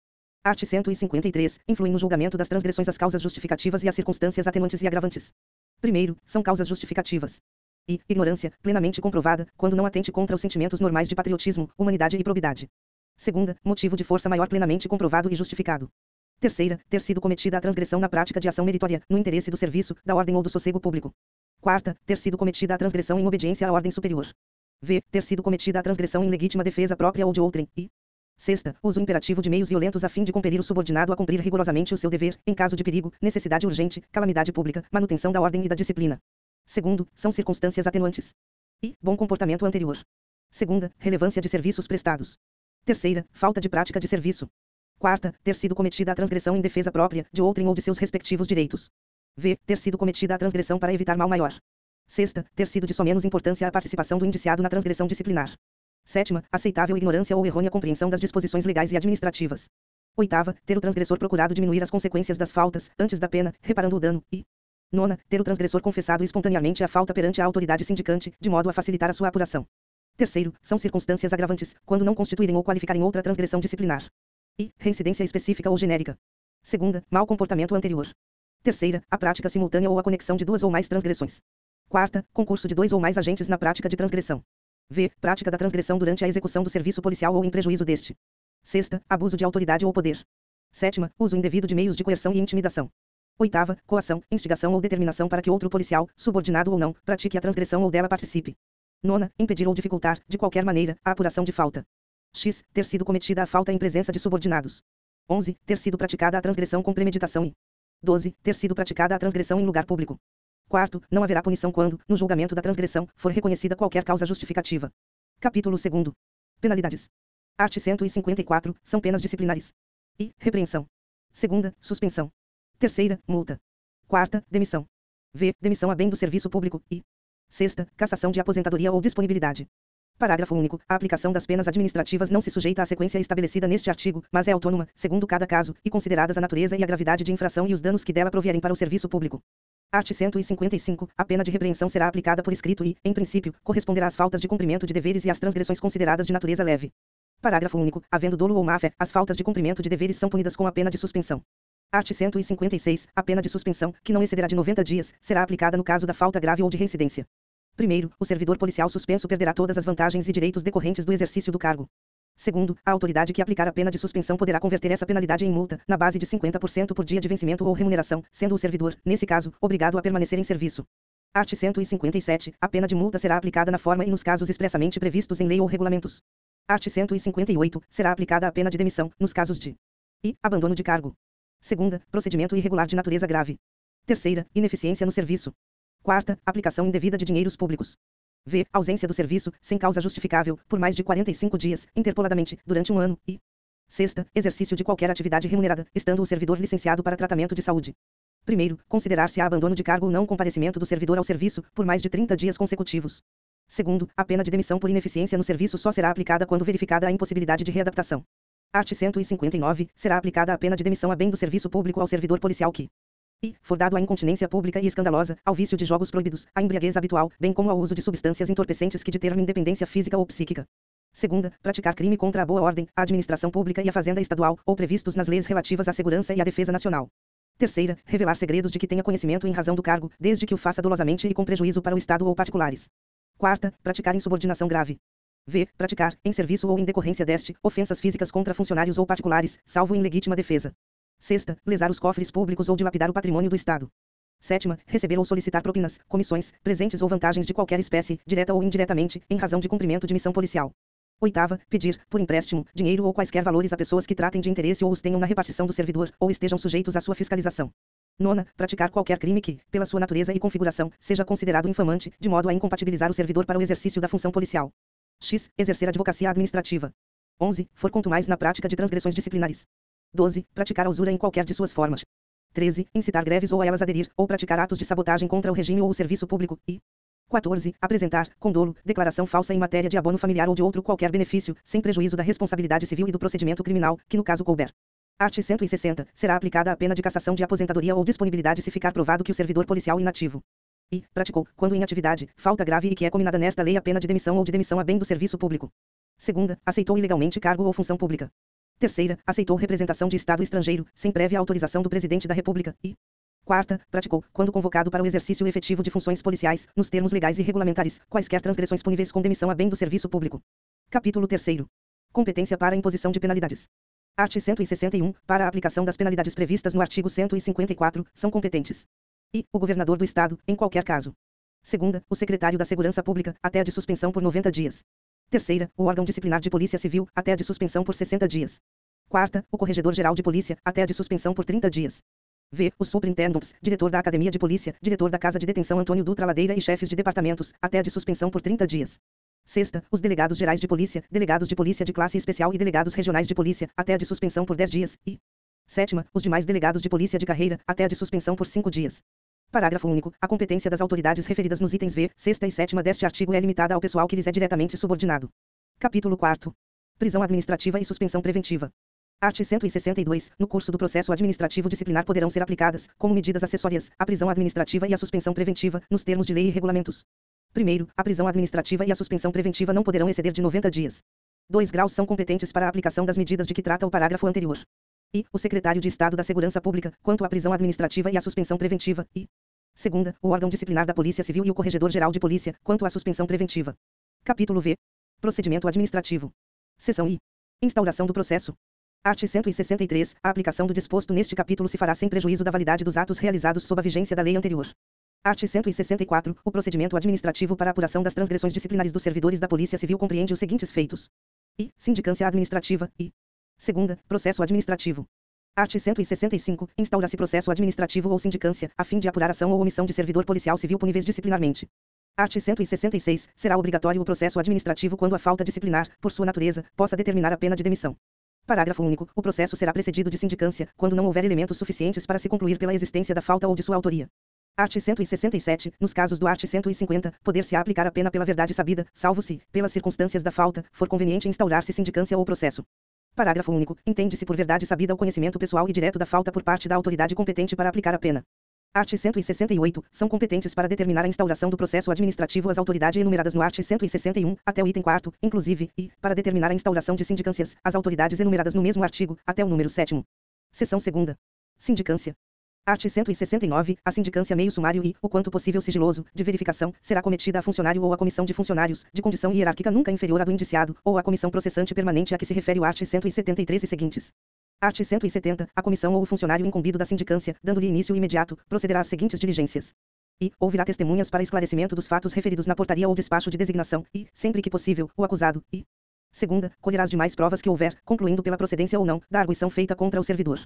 Art. 153. Influem no julgamento das transgressões as causas justificativas e as circunstâncias atenuantes e agravantes. Primeiro, são causas justificativas. E ignorância, plenamente comprovada, quando não atente contra os sentimentos normais de patriotismo, humanidade e probidade. Segunda, motivo de força maior plenamente comprovado e justificado. Terceira, ter sido cometida a transgressão na prática de ação meritória, no interesse do serviço, da ordem ou do sossego público. Quarta, ter sido cometida a transgressão em obediência à ordem superior. V. Ter sido cometida a transgressão em legítima defesa própria ou de outrem. E sexta, uso imperativo de meios violentos a fim de compelir o subordinado a cumprir rigorosamente o seu dever, em caso de perigo, necessidade urgente, calamidade pública, manutenção da ordem e da disciplina. Segundo, são circunstâncias atenuantes. E bom comportamento anterior. Segunda, relevância de serviços prestados. Terceira, falta de prática de serviço. Quarta, ter sido cometida a transgressão em defesa própria, de outrem ou de seus respectivos direitos. V. Ter sido cometida a transgressão para evitar mal maior. Sexta, ter sido de somenos importância a participação do indiciado na transgressão disciplinar. Sétima, aceitável ignorância ou errônea compreensão das disposições legais e administrativas. Oitava, ter o transgressor procurado diminuir as consequências das faltas, antes da pena, reparando o dano, e nona, ter o transgressor confessado espontaneamente a falta perante a autoridade sindicante, de modo a facilitar a sua apuração. Terceiro, são circunstâncias agravantes, quando não constituírem ou qualificarem outra transgressão disciplinar. E reincidência específica ou genérica. Segunda, mau comportamento anterior. Terceira, a prática simultânea ou a conexão de duas ou mais transgressões. Quarta, concurso de dois ou mais agentes na prática de transgressão. V. Prática da transgressão durante a execução do serviço policial ou em prejuízo deste. Sexta, abuso de autoridade ou poder. Sétima, uso indevido de meios de coerção e intimidação. Oitava, coação, instigação ou determinação para que outro policial, subordinado ou não, pratique a transgressão ou dela participe. Nona, impedir ou dificultar, de qualquer maneira, a apuração de falta. X. Ter sido cometida a falta em presença de subordinados. 11. Ter sido praticada a transgressão com premeditação e 12. Ter sido praticada a transgressão em lugar público. Quarto, não haverá punição quando, no julgamento da transgressão, for reconhecida qualquer causa justificativa. Capítulo 2º. Penalidades. Art. 154. São penas disciplinares. I. Repreensão. Segunda, suspensão. Terceira, multa. Quarta, demissão. V. Demissão a bem do serviço público. E sexta, cassação de aposentadoria ou disponibilidade. Parágrafo único. A aplicação das penas administrativas não se sujeita à sequência estabelecida neste artigo, mas é autônoma, segundo cada caso, e consideradas a natureza e a gravidade de infração e os danos que dela provierem para o serviço público. Art. 155. A pena de repreensão será aplicada por escrito e, em princípio, corresponderá às faltas de cumprimento de deveres e às transgressões consideradas de natureza leve. Parágrafo único. Havendo dolo ou má-fé, as faltas de cumprimento de deveres são punidas com a pena de suspensão. Art. 156. A pena de suspensão, que não excederá de 90 dias, será aplicada no caso da falta grave ou de reincidência. Primeiro, o servidor policial suspenso perderá todas as vantagens e direitos decorrentes do exercício do cargo. Segundo, a autoridade que aplicar a pena de suspensão poderá converter essa penalidade em multa, na base de 50% por dia de vencimento ou remuneração, sendo o servidor, nesse caso, obrigado a permanecer em serviço. Art. 157. A pena de multa será aplicada na forma e nos casos expressamente previstos em lei ou regulamentos. Art. 158. Será aplicada a pena de demissão, nos casos de I. Abandono de cargo. Segunda, procedimento irregular de natureza grave. Terceira, ineficiência no serviço. Quarta, aplicação indevida de dinheiros públicos. V. Ausência do serviço, sem causa justificável, por mais de 45 dias, interpoladamente, durante um ano. E sexta, exercício de qualquer atividade remunerada, estando o servidor licenciado para tratamento de saúde. Primeiro, considerar-se-á abandono de cargo ou não comparecimento do servidor ao serviço, por mais de 30 dias consecutivos. Segundo, a pena de demissão por ineficiência no serviço só será aplicada quando verificada a impossibilidade de readaptação. Art. 159, será aplicada a pena de demissão a bem do serviço público ao servidor policial que for dado à incontinência pública e escandalosa, ao vício de jogos proibidos, à embriaguez habitual, bem como ao uso de substâncias entorpecentes que determinam independência física ou psíquica. Segunda, praticar crime contra a boa ordem, a administração pública e a fazenda estadual, ou previstos nas leis relativas à segurança e à defesa nacional. Terceira, revelar segredos de que tenha conhecimento em razão do cargo, desde que o faça dolosamente e com prejuízo para o Estado ou particulares. Quarta, praticar insubordinação grave. V. Praticar, em serviço ou em decorrência deste, ofensas físicas contra funcionários ou particulares, salvo em legítima defesa. Sexta, lesar os cofres públicos ou dilapidar o patrimônio do Estado. Sétima, receber ou solicitar propinas, comissões, presentes ou vantagens de qualquer espécie, direta ou indiretamente, em razão de cumprimento de missão policial. Oitava, pedir, por empréstimo, dinheiro ou quaisquer valores a pessoas que tratem de interesse ou os tenham na repartição do servidor, ou estejam sujeitos à sua fiscalização. Nona, praticar qualquer crime que, pela sua natureza e configuração, seja considerado infamante, de modo a incompatibilizar o servidor para o exercício da função policial. X. Exercer advocacia administrativa. 11. For contumaz na prática de transgressões disciplinares. 12. Praticar a usura em qualquer de suas formas. 13. Incitar greves ou a elas aderir, ou praticar atos de sabotagem contra o regime ou o serviço público. E 14. Apresentar, com dolo, declaração falsa em matéria de abono familiar ou de outro qualquer benefício, sem prejuízo da responsabilidade civil e do procedimento criminal, que no caso couber. Art. 160. Será aplicada a pena de cassação de aposentadoria ou disponibilidade se ficar provado que o servidor policial inativo e praticou, quando em atividade, falta grave e que é combinada nesta lei a pena de demissão ou de demissão a bem do serviço público. Segunda, aceitou ilegalmente cargo ou função pública. Terceira, aceitou representação de Estado estrangeiro, sem prévia autorização do Presidente da República. E quarta, praticou, quando convocado para o exercício efetivo de funções policiais, nos termos legais e regulamentares, quaisquer transgressões puníveis com demissão a bem do serviço público. Capítulo 3º. Competência para a imposição de penalidades. Art. 161. Para a aplicação das penalidades previstas no artigo 154, são competentes e o governador do Estado, em qualquer caso. Segunda, o secretário da Segurança Pública, até a de suspensão por 90 dias. Terceira, o órgão disciplinar de Polícia Civil, até a de suspensão por 60 dias. Quarta, o Corregedor-Geral de Polícia, até a de suspensão por 30 dias. V. Os superintendentes, diretor da Academia de Polícia, diretor da Casa de Detenção Antônio Dutra Ladeira e chefes de departamentos, até a de suspensão por 30 dias. Sexta, os delegados gerais de polícia, delegados de polícia de classe especial e delegados regionais de polícia, até a de suspensão por 10 dias. E sétima, os demais delegados de polícia de carreira, até a de suspensão por 5 dias. Parágrafo único. A competência das autoridades referidas nos itens V, sexta e sétima deste artigo é limitada ao pessoal que lhes é diretamente subordinado. Capítulo 4. Prisão administrativa e suspensão preventiva. Art. 162. No curso do processo administrativo disciplinar poderão ser aplicadas, como medidas acessórias, a prisão administrativa e a suspensão preventiva, nos termos de lei e regulamentos. Primeiro, a prisão administrativa e a suspensão preventiva não poderão exceder de 90 dias. 2 graus são competentes para a aplicação das medidas de que trata o parágrafo anterior. E o secretário de Estado da Segurança Pública, quanto à prisão administrativa e à suspensão preventiva. E segunda, o órgão disciplinar da Polícia Civil e o Corregedor-Geral de Polícia, quanto à suspensão preventiva. Capítulo V. Procedimento administrativo. Seção I. Instauração do processo. Art. 163. A aplicação do disposto neste capítulo se fará sem prejuízo da validade dos atos realizados sob a vigência da lei anterior. Art. 164. O procedimento administrativo para a apuração das transgressões disciplinares dos servidores da Polícia Civil compreende os seguintes feitos. I. Sindicância administrativa. E segunda, processo administrativo. Art. 165. Instaura-se processo administrativo ou sindicância, a fim de apurar ação ou omissão de servidor policial civil puníveis disciplinarmente. Art. 166. Será obrigatório o processo administrativo quando a falta disciplinar, por sua natureza, possa determinar a pena de demissão. Parágrafo único. O processo será precedido de sindicância, quando não houver elementos suficientes para se concluir pela existência da falta ou de sua autoria. Art. 167. Nos casos do art. 150, poder-se-á aplicar a pena pela verdade sabida, salvo se, pelas circunstâncias da falta, for conveniente instaurar-se sindicância ou processo. Parágrafo único. Entende-se por verdade sabida o conhecimento pessoal e direto da falta por parte da autoridade competente para aplicar a pena. Art. 168. São competentes para determinar a instauração do processo administrativo as autoridades enumeradas no art. 161, até o item 4º, inclusive, e, para determinar a instauração de sindicâncias, as autoridades enumeradas no mesmo artigo, até o número 7º. Seção 2ª. Sindicância. Art. 169. A sindicância meio sumário e, o quanto possível sigiloso, de verificação, será cometida a funcionário ou a comissão de funcionários, de condição hierárquica nunca inferior à do indiciado, ou à comissão processante permanente a que se refere o art. 173 e seguintes. Art. 170. A comissão ou o funcionário incumbido da sindicância, dando-lhe início imediato, procederá às seguintes diligências. E ouvirá testemunhas para esclarecimento dos fatos referidos na portaria ou despacho de designação, e, sempre que possível, o acusado, e segunda, colherá as demais provas que houver, concluindo pela procedência ou não, da arguição feita contra o servidor.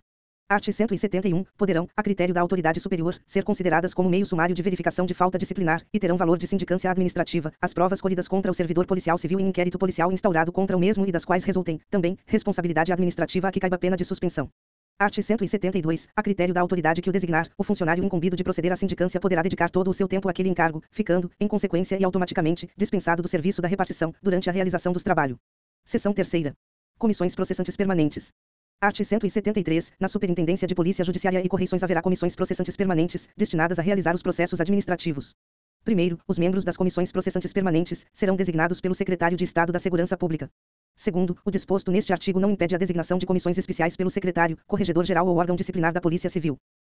Art. 171. Poderão, a critério da autoridade superior, ser consideradas como meio sumário de verificação de falta disciplinar, e terão valor de sindicância administrativa, as provas colhidas contra o servidor policial civil em inquérito policial instaurado contra o mesmo e das quais resultem, também, responsabilidade administrativa a que caiba pena de suspensão. Art. 172. A critério da autoridade que o designar, o funcionário incumbido de proceder à sindicância poderá dedicar todo o seu tempo àquele encargo, ficando, em consequência e automaticamente, dispensado do serviço da repartição, durante a realização dos trabalhos. Seção 3ª. Comissões processantes permanentes. Art. 173. Na Superintendência de Polícia Judiciária e Correições haverá comissões processantes permanentes, destinadas a realizar os processos administrativos. Primeiro, os membros das comissões processantes permanentes serão designados pelo Secretário de Estado da Segurança Pública. Segundo, o disposto neste artigo não impede a designação de comissões especiais pelo secretário, corregedor-geral ou órgão disciplinar da Polícia Civil.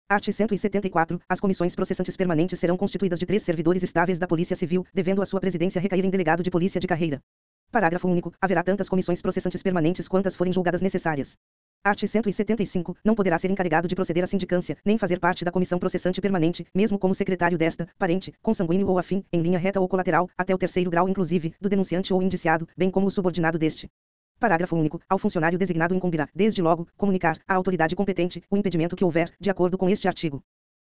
Art. 174. As comissões processantes permanentes serão constituídas de 3 servidores estáveis da Polícia Civil, devendo a sua presidência recair em delegado de polícia de carreira. Parágrafo único. Haverá tantas comissões processantes permanentes quantas forem julgadas necessárias. Art. 175. Não poderá ser encarregado de proceder à sindicância, nem fazer parte da comissão processante permanente, mesmo como secretário desta, parente, consanguíneo ou afim, em linha reta ou colateral, até o 3º grau inclusive, do denunciante ou indiciado, bem como o subordinado deste. Parágrafo único. Ao funcionário designado incumbirá, desde logo, comunicar à autoridade competente o impedimento que houver, de acordo com este artigo.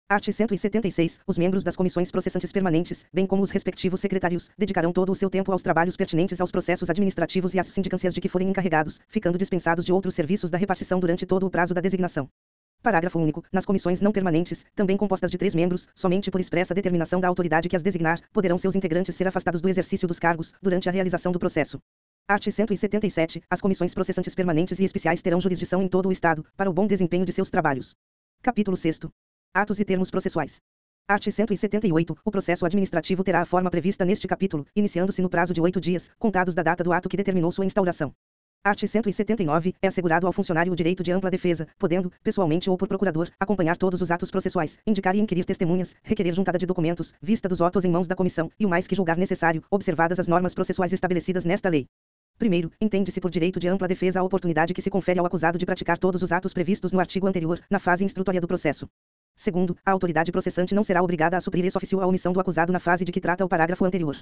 Art. 176. Os membros das comissões processantes permanentes, bem como os respectivos secretários, dedicarão todo o seu tempo aos trabalhos pertinentes aos processos administrativos e às sindicâncias de que forem encarregados, ficando dispensados de outros serviços da repartição durante todo o prazo da designação. Parágrafo único. Nas comissões não permanentes, também compostas de 3 membros, somente por expressa determinação da autoridade que as designar, poderão seus integrantes ser afastados do exercício dos cargos, durante a realização do processo. Art. 177. As comissões processantes permanentes e especiais terão jurisdição em todo o Estado, para o bom desempenho de seus trabalhos. Capítulo 6º. Atos e termos processuais. Art. 178. O processo administrativo terá a forma prevista neste capítulo, iniciando-se no prazo de 8 dias, contados da data do ato que determinou sua instauração. Art. 179. É assegurado ao funcionário o direito de ampla defesa, podendo, pessoalmente ou por procurador, acompanhar todos os atos processuais, indicar e inquirir testemunhas, requerer juntada de documentos, vista dos autos em mãos da comissão, e o mais que julgar necessário, observadas as normas processuais estabelecidas nesta lei. Primeiro, entende-se por direito de ampla defesa a oportunidade que se confere ao acusado de praticar todos os atos previstos no artigo anterior, na fase instrutória do processo. Segundo, a autoridade processante não será obrigada a suprir ex officio a omissão do acusado na fase de que trata o parágrafo anterior.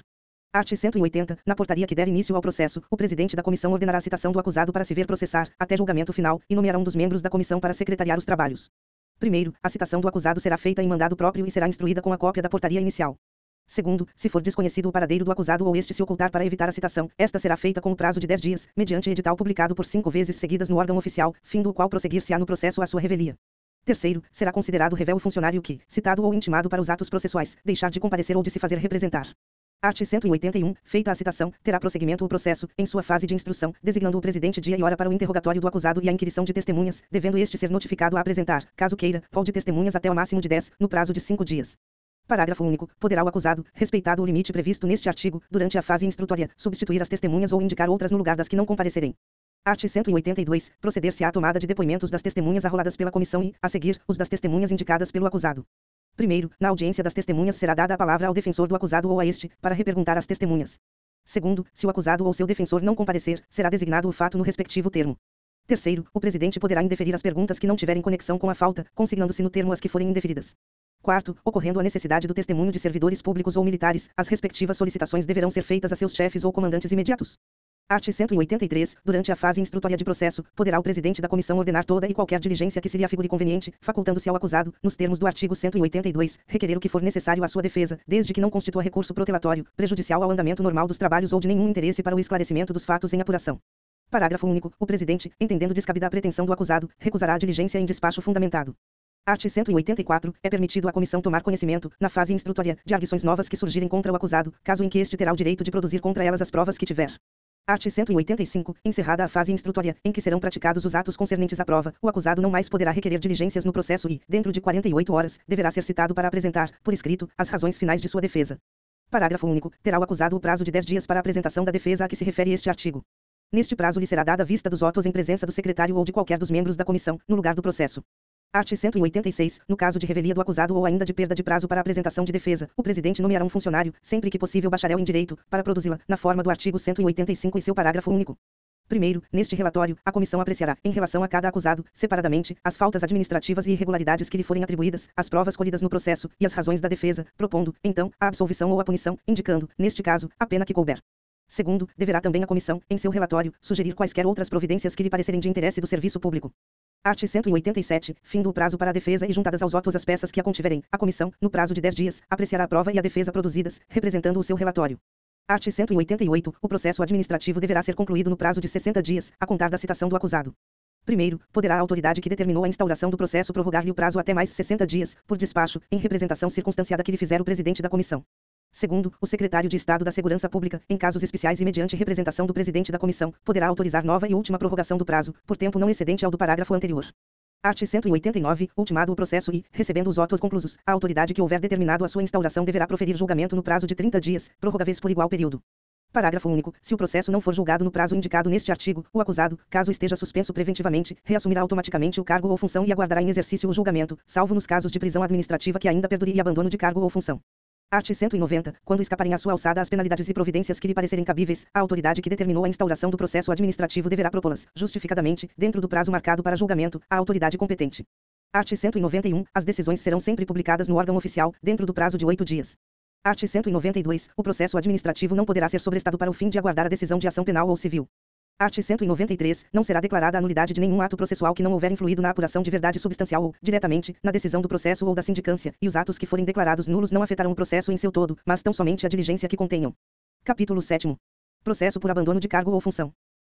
Art. 180. Na portaria que der início ao processo, o presidente da comissão ordenará a citação do acusado para se ver processar, até julgamento final, e nomeará um dos membros da comissão para secretariar os trabalhos. Primeiro, a citação do acusado será feita em mandado próprio e será instruída com a cópia da portaria inicial. Segundo, se for desconhecido o paradeiro do acusado ou este se ocultar para evitar a citação, esta será feita com o prazo de 10 dias, mediante edital publicado por 5 vezes seguidas no órgão oficial, fim do qual prosseguir-se-á no processo a sua revelia. Terceiro, será considerado rével o funcionário que, citado ou intimado para os atos processuais, deixar de comparecer ou de se fazer representar. Art. 181. Feita a citação, terá prosseguimento o processo, em sua fase de instrução, designando o presidente dia e hora para o interrogatório do acusado e a inquirição de testemunhas, devendo este ser notificado a apresentar, caso queira, rol de testemunhas até o máximo de 10, no prazo de 5 dias. Parágrafo único. Poderá o acusado, respeitado o limite previsto neste artigo, durante a fase instrutória, substituir as testemunhas ou indicar outras no lugar das que não comparecerem. Art. 182. Proceder-se à tomada de depoimentos das testemunhas arroladas pela comissão e, a seguir, os das testemunhas indicadas pelo acusado. Primeiro, na audiência das testemunhas será dada a palavra ao defensor do acusado ou a este, para reperguntar as testemunhas. Segundo, se o acusado ou seu defensor não comparecer, será designado o fato no respectivo termo. Terceiro, o presidente poderá indeferir as perguntas que não tiverem conexão com a falta, consignando-se no termo as que forem indeferidas. Quarto, ocorrendo a necessidade do testemunho de servidores públicos ou militares, as respectivas solicitações deverão ser feitas a seus chefes ou comandantes imediatos. Art. 183. Durante a fase instrutória de processo, poderá o presidente da comissão ordenar toda e qualquer diligência que se lhe afigure conveniente, facultando-se ao acusado, nos termos do artigo 182, requerer o que for necessário à sua defesa, desde que não constitua recurso protelatório, prejudicial ao andamento normal dos trabalhos ou de nenhum interesse para o esclarecimento dos fatos em apuração. Parágrafo único. O presidente, entendendo descabida a pretensão do acusado, recusará a diligência em despacho fundamentado. Art. 184. É permitido à comissão tomar conhecimento, na fase instrutória, de arguições novas que surgirem contra o acusado, caso em que este terá o direito de produzir contra elas as provas que tiver. Art. 185. Encerrada a fase instrutória, em que serão praticados os atos concernentes à prova, o acusado não mais poderá requerer diligências no processo e, dentro de 48 horas, deverá ser citado para apresentar, por escrito, as razões finais de sua defesa. Parágrafo único. Terá o acusado o prazo de 10 dias para a apresentação da defesa a que se refere este artigo. Neste prazo lhe será dada vista dos autos em presença do secretário ou de qualquer dos membros da comissão, no lugar do processo. Art. 186. No caso de revelia do acusado ou ainda de perda de prazo para a apresentação de defesa, o presidente nomeará um funcionário, sempre que possível bacharel em direito, para produzi-la, na forma do artigo 185 e seu parágrafo único. Primeiro, neste relatório, a comissão apreciará, em relação a cada acusado, separadamente, as faltas administrativas e irregularidades que lhe forem atribuídas, as provas colhidas no processo, e as razões da defesa, propondo, então, a absolvição ou a punição, indicando, neste caso, a pena que couber. Segundo, deverá também a comissão, em seu relatório, sugerir quaisquer outras providências que lhe parecerem de interesse do serviço público. Art. 187. Fim do prazo para a defesa e juntadas aos autos as peças que a contiverem, a comissão, no prazo de 10 dias, apreciará a prova e a defesa produzidas, representando o seu relatório. Art. 188. O processo administrativo deverá ser concluído no prazo de 60 dias, a contar da citação do acusado. Primeiro, poderá a autoridade que determinou a instauração do processo prorrogar-lhe o prazo até mais 60 dias, por despacho, em representação circunstanciada que lhe fizer o presidente da comissão. Segundo, o secretário de Estado da Segurança Pública, em casos especiais e mediante representação do presidente da comissão, poderá autorizar nova e última prorrogação do prazo, por tempo não excedente ao do parágrafo anterior. Art. 189, ultimado o processo e, recebendo os autos conclusos, a autoridade que houver determinado a sua instauração deverá proferir julgamento no prazo de 30 dias, prorrogáveis por igual período. Parágrafo único. Se o processo não for julgado no prazo indicado neste artigo, o acusado, caso esteja suspenso preventivamente, reassumirá automaticamente o cargo ou função e aguardará em exercício o julgamento, salvo nos casos de prisão administrativa que ainda perdure e abandono de cargo ou função. Art. 190. Quando escaparem à sua alçada as penalidades e providências que lhe parecerem cabíveis, a autoridade que determinou a instauração do processo administrativo deverá propô-las, justificadamente, dentro do prazo marcado para julgamento, à autoridade competente. Art. 191. As decisões serão sempre publicadas no órgão oficial, dentro do prazo de 8 dias. Art. 192. O processo administrativo não poderá ser sobrestado para o fim de aguardar a decisão de ação penal ou civil. Art. 193. Não será declarada a nulidade de nenhum ato processual que não houver influído na apuração de verdade substancial ou, diretamente, na decisão do processo ou da sindicância, e os atos que forem declarados nulos não afetarão o processo em seu todo, mas tão somente a diligência que contenham. Capítulo 7º. Processo por abandono de cargo ou função.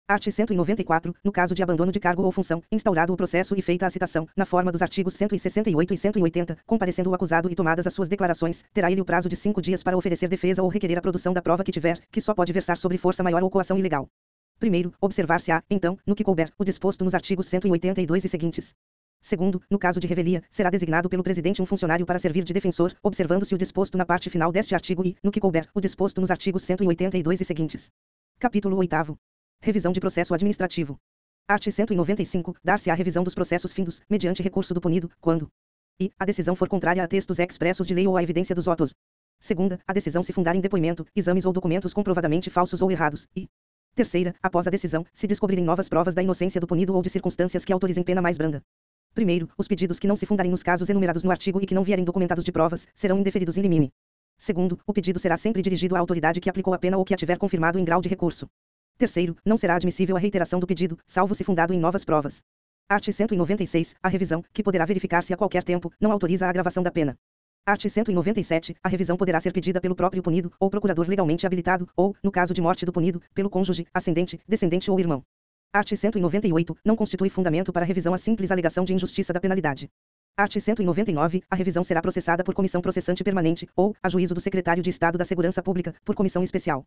Art. 194. No caso de abandono de cargo ou função, instaurado o processo e feita a citação, na forma dos artigos 168 e 180, comparecendo o acusado e tomadas as suas declarações, terá ele o prazo de 5 dias para oferecer defesa ou requerer a produção da prova que tiver, que só pode versar sobre força maior ou coação ilegal. Primeiro, observar-se-á, então, no que couber, o disposto nos artigos 182 e seguintes. Segundo, no caso de revelia, será designado pelo presidente um funcionário para servir de defensor, observando-se o disposto na parte final deste artigo e, no que couber, o disposto nos artigos 182 e seguintes. Capítulo 8º. Revisão de processo administrativo. Art. 195. Dar-se-á revisão dos processos findos, mediante recurso do punido, quando e a decisão for contrária a textos expressos de lei ou à evidência dos autos. Segunda, a decisão se fundar em depoimento, exames ou documentos comprovadamente falsos ou errados, e terceira, após a decisão, se descobrirem novas provas da inocência do punido ou de circunstâncias que autorizem pena mais branda. Primeiro, os pedidos que não se fundarem nos casos enumerados no artigo e que não vierem documentados de provas, serão indeferidos in limine. Segundo, o pedido será sempre dirigido à autoridade que aplicou a pena ou que a tiver confirmado em grau de recurso. Terceiro, não será admissível a reiteração do pedido, salvo se fundado em novas provas. Art. 196. A revisão, que poderá verificar-se a qualquer tempo, não autoriza a agravação da pena. Art. 197. A revisão poderá ser pedida pelo próprio punido, ou procurador legalmente habilitado, ou, no caso de morte do punido, pelo cônjuge, ascendente, descendente ou irmão. Art. 198. Não constitui fundamento para revisão a simples alegação de injustiça da penalidade. Art. 199. A revisão será processada por comissão processante permanente, ou, a juízo do secretário de Estado da Segurança Pública, por comissão especial.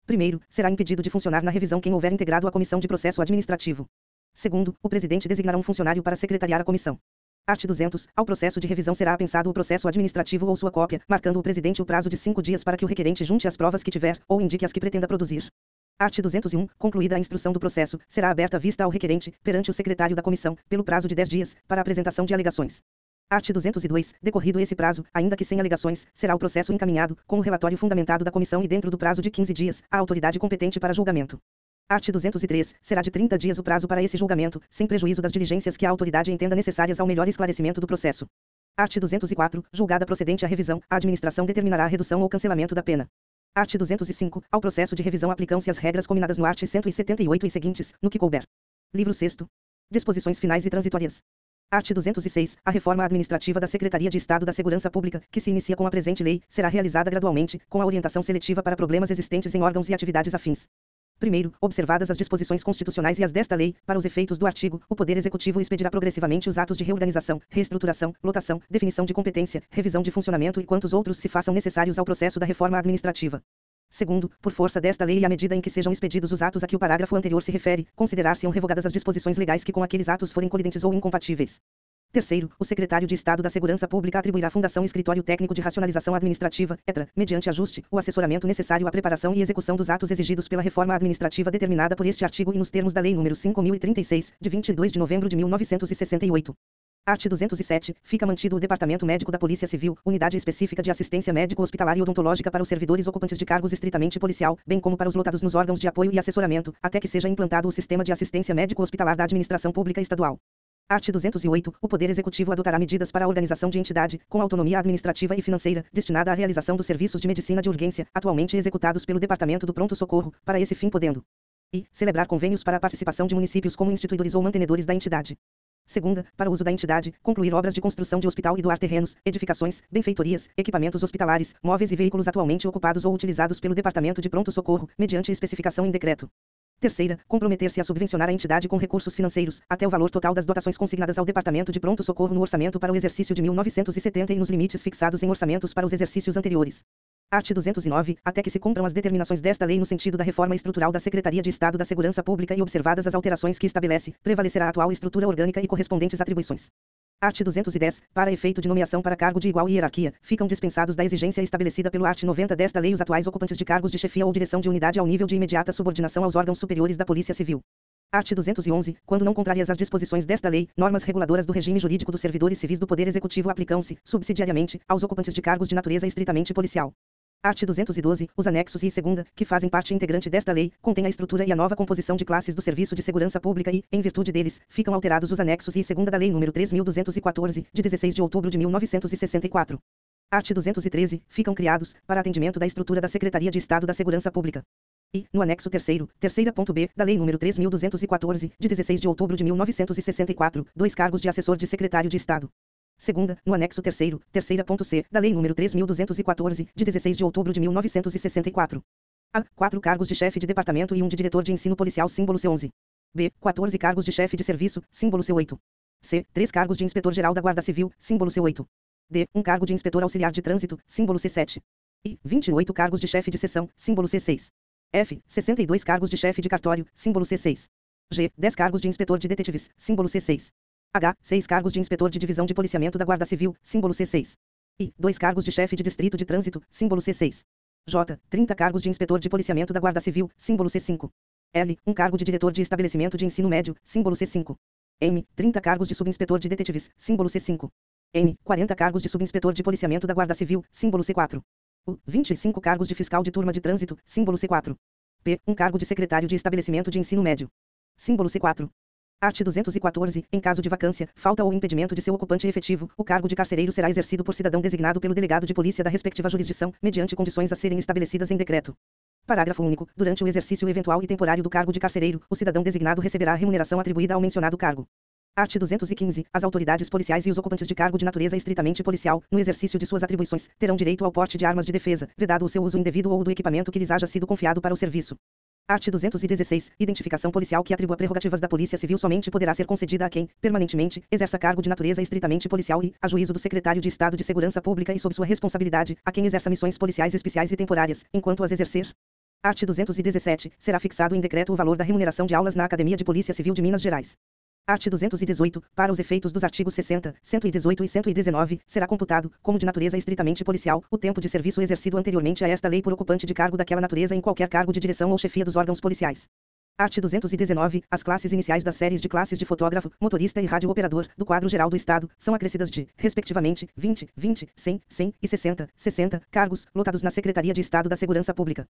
Primeiro, será impedido de funcionar na revisão quem houver integrado a comissão de processo administrativo. Segundo, o presidente designará um funcionário para secretariar a comissão. Art. 200. Ao processo de revisão será apensado o processo administrativo ou sua cópia, marcando o presidente o prazo de 5 dias para que o requerente junte as provas que tiver, ou indique as que pretenda produzir. Art. 201. Concluída a instrução do processo, será aberta vista ao requerente, perante o secretário da comissão, pelo prazo de 10 dias, para a apresentação de alegações. Art. 202. Decorrido esse prazo, ainda que sem alegações, será o processo encaminhado, com o relatório fundamentado da comissão e dentro do prazo de 15 dias, à autoridade competente para julgamento. Art. 203. Será de 30 dias o prazo para esse julgamento, sem prejuízo das diligências que a autoridade entenda necessárias ao melhor esclarecimento do processo. Art. 204. Julgada procedente a revisão, a administração determinará a redução ou cancelamento da pena. Art. 205. Ao processo de revisão aplicam-se as regras combinadas no art. 178 e seguintes, no que couber. Livro 6º. Disposições finais e transitórias. Art. 206. A reforma administrativa da Secretaria de Estado da Segurança Pública, que se inicia com a presente lei, será realizada gradualmente, com a orientação seletiva para problemas existentes em órgãos e atividades afins. Primeiro, observadas as disposições constitucionais e as desta lei, para os efeitos do artigo, o Poder Executivo expedirá progressivamente os atos de reorganização, reestruturação, lotação, definição de competência, revisão de funcionamento e quantos outros se façam necessários ao processo da reforma administrativa. Segundo, por força desta lei e à medida em que sejam expedidos os atos a que o parágrafo anterior se refere, considerar-se-ão revogadas as disposições legais que com aqueles atos forem colidentes ou incompatíveis. Terceiro, o secretário de Estado da Segurança Pública atribuirá à Fundação Escritório Técnico de Racionalização Administrativa, ETRA, mediante ajuste, o assessoramento necessário à preparação e execução dos atos exigidos pela reforma administrativa determinada por este artigo e nos termos da Lei nº 5.036, de 22 de novembro de 1968. Art. 207. Fica mantido o Departamento Médico da Polícia Civil, unidade específica de assistência médico-hospitalar e odontológica para os servidores ocupantes de cargos estritamente policial, bem como para os lotados nos órgãos de apoio e assessoramento, até que seja implantado o sistema de assistência médico-hospitalar da Administração Pública Estadual. Art. 208. O Poder Executivo adotará medidas para a organização de entidade, com autonomia administrativa e financeira, destinada à realização dos serviços de medicina de urgência, atualmente executados pelo Departamento do Pronto-Socorro, para esse fim podendo e celebrar convênios para a participação de municípios como instituidores ou mantenedores da entidade. Segunda, para o uso da entidade, concluir obras de construção de hospital e doar terrenos, edificações, benfeitorias, equipamentos hospitalares, móveis e veículos atualmente ocupados ou utilizados pelo Departamento de Pronto-Socorro, mediante especificação em decreto. Terceira, comprometer-se a subvencionar a entidade com recursos financeiros, até o valor total das dotações consignadas ao Departamento de Pronto-Socorro no orçamento para o exercício de 1970 e nos limites fixados em orçamentos para os exercícios anteriores. Art. 209, até que se cumpram as determinações desta lei no sentido da reforma estrutural da Secretaria de Estado da Segurança Pública e observadas as alterações que estabelece, prevalecerá a atual estrutura orgânica e correspondentes atribuições. Art. 210, para efeito de nomeação para cargo de igual hierarquia, ficam dispensados da exigência estabelecida pelo art. 90 desta lei os atuais ocupantes de cargos de chefia ou direção de unidade ao nível de imediata subordinação aos órgãos superiores da Polícia Civil. Art. 211, quando não contrárias às disposições desta lei, normas reguladoras do regime jurídico dos servidores civis do Poder Executivo aplicam-se, subsidiariamente, aos ocupantes de cargos de natureza estritamente policial. Art. 212, os anexos I e segunda, que fazem parte integrante desta lei, contêm a estrutura e a nova composição de classes do Serviço de Segurança Pública e, em virtude deles, ficam alterados os anexos I e segunda da Lei nº 3.214, de 16 de outubro de 1964. Art. 213, ficam criados, para atendimento da estrutura da Secretaria de Estado da Segurança Pública. E, no anexo terceira ponto B, da Lei nº 3.214, de 16 de outubro de 1964, 2 cargos de assessor de secretário de Estado. Segunda, no anexo terceira ponto C, da Lei nº 3.214, de 16 de outubro de 1964. A. 4 cargos de chefe de departamento e 1 de diretor de ensino policial símbolo C11. B. 14 cargos de chefe de serviço, símbolo C8. C. 3 cargos de inspetor-geral da Guarda Civil, símbolo C8. D. 1 cargo de inspetor auxiliar de trânsito, símbolo C7. E. 28 cargos de chefe de seção, símbolo C6. F. 62 cargos de chefe de cartório, símbolo C6. G. 10 cargos de inspetor de detetives, símbolo C6. H. 6 cargos de inspetor de divisão de policiamento da Guarda Civil, símbolo C6. I. 2 cargos de chefe de distrito de trânsito, símbolo C6. J. 30 cargos de inspetor de policiamento da Guarda Civil, símbolo C5. L. 1 cargo de diretor de estabelecimento de ensino médio, símbolo C5. M. 30 cargos de subinspetor de detetives, símbolo C5. N. 40 cargos de subinspetor de policiamento da Guarda Civil, símbolo C4. U. 25 cargos de fiscal de turma de trânsito, símbolo C4. P. 1 cargo de secretário de estabelecimento de ensino médio. Símbolo C4. Art. 214, em caso de vacância, falta ou impedimento de seu ocupante efetivo, o cargo de carcereiro será exercido por cidadão designado pelo delegado de polícia da respectiva jurisdição, mediante condições a serem estabelecidas em decreto. Parágrafo único. Durante o exercício eventual e temporário do cargo de carcereiro, o cidadão designado receberá a remuneração atribuída ao mencionado cargo. Art. 215. As autoridades policiais e os ocupantes de cargo de natureza estritamente policial, no exercício de suas atribuições, terão direito ao porte de armas de defesa, vedado o seu uso indevido ou do equipamento que lhes haja sido confiado para o serviço. Art. 216. Identificação policial que atribua prerrogativas da Polícia Civil somente poderá ser concedida a quem, permanentemente, exerça cargo de natureza estritamente policial e, a juízo do Secretário de Estado de Segurança Pública e sob sua responsabilidade, a quem exerça missões policiais especiais e temporárias, enquanto as exercer. Art. 217. Será fixado em decreto o valor da remuneração de aulas na Academia de Polícia Civil de Minas Gerais. Art. 218. Para os efeitos dos artigos 60, 118 e 119, será computado, como de natureza estritamente policial, o tempo de serviço exercido anteriormente a esta lei por ocupante de cargo daquela natureza em qualquer cargo de direção ou chefia dos órgãos policiais. Art. 219. As classes iniciais das séries de classes de fotógrafo, motorista e radiooperador, do quadro geral do Estado, são acrescidas de, respectivamente, 20, 20, 100, 100 e 60, 60, cargos, lotados na Secretaria de Estado da Segurança Pública.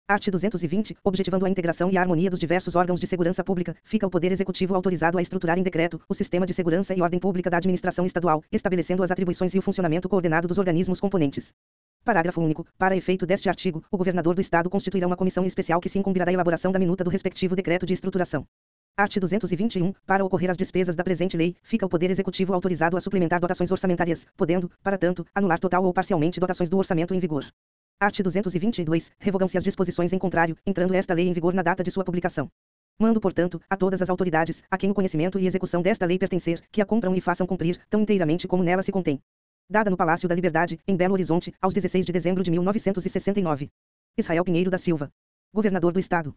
Art. 220, objetivando a integração e a harmonia dos diversos órgãos de segurança pública, fica o Poder Executivo autorizado a estruturar em decreto o sistema de segurança e ordem pública da administração estadual, estabelecendo as atribuições e o funcionamento coordenado dos organismos componentes. Parágrafo único. Para efeito deste artigo, o governador do Estado constituirá uma comissão especial que se incumbirá da elaboração da minuta do respectivo decreto de estruturação. Art. 221. Para ocorrer as despesas da presente lei, fica o Poder Executivo autorizado a suplementar dotações orçamentárias, podendo, para tanto, anular total ou parcialmente dotações do orçamento em vigor. Art. 222. Revogam-se as disposições em contrário, entrando esta lei em vigor na data de sua publicação. Mando, portanto, a todas as autoridades, a quem o conhecimento e execução desta lei pertencer, que a cumpram e façam cumprir, tão inteiramente como nela se contém. Dada no Palácio da Liberdade, em Belo Horizonte, aos 16 de dezembro de 1969. Israel Pinheiro da Silva. Governador do Estado.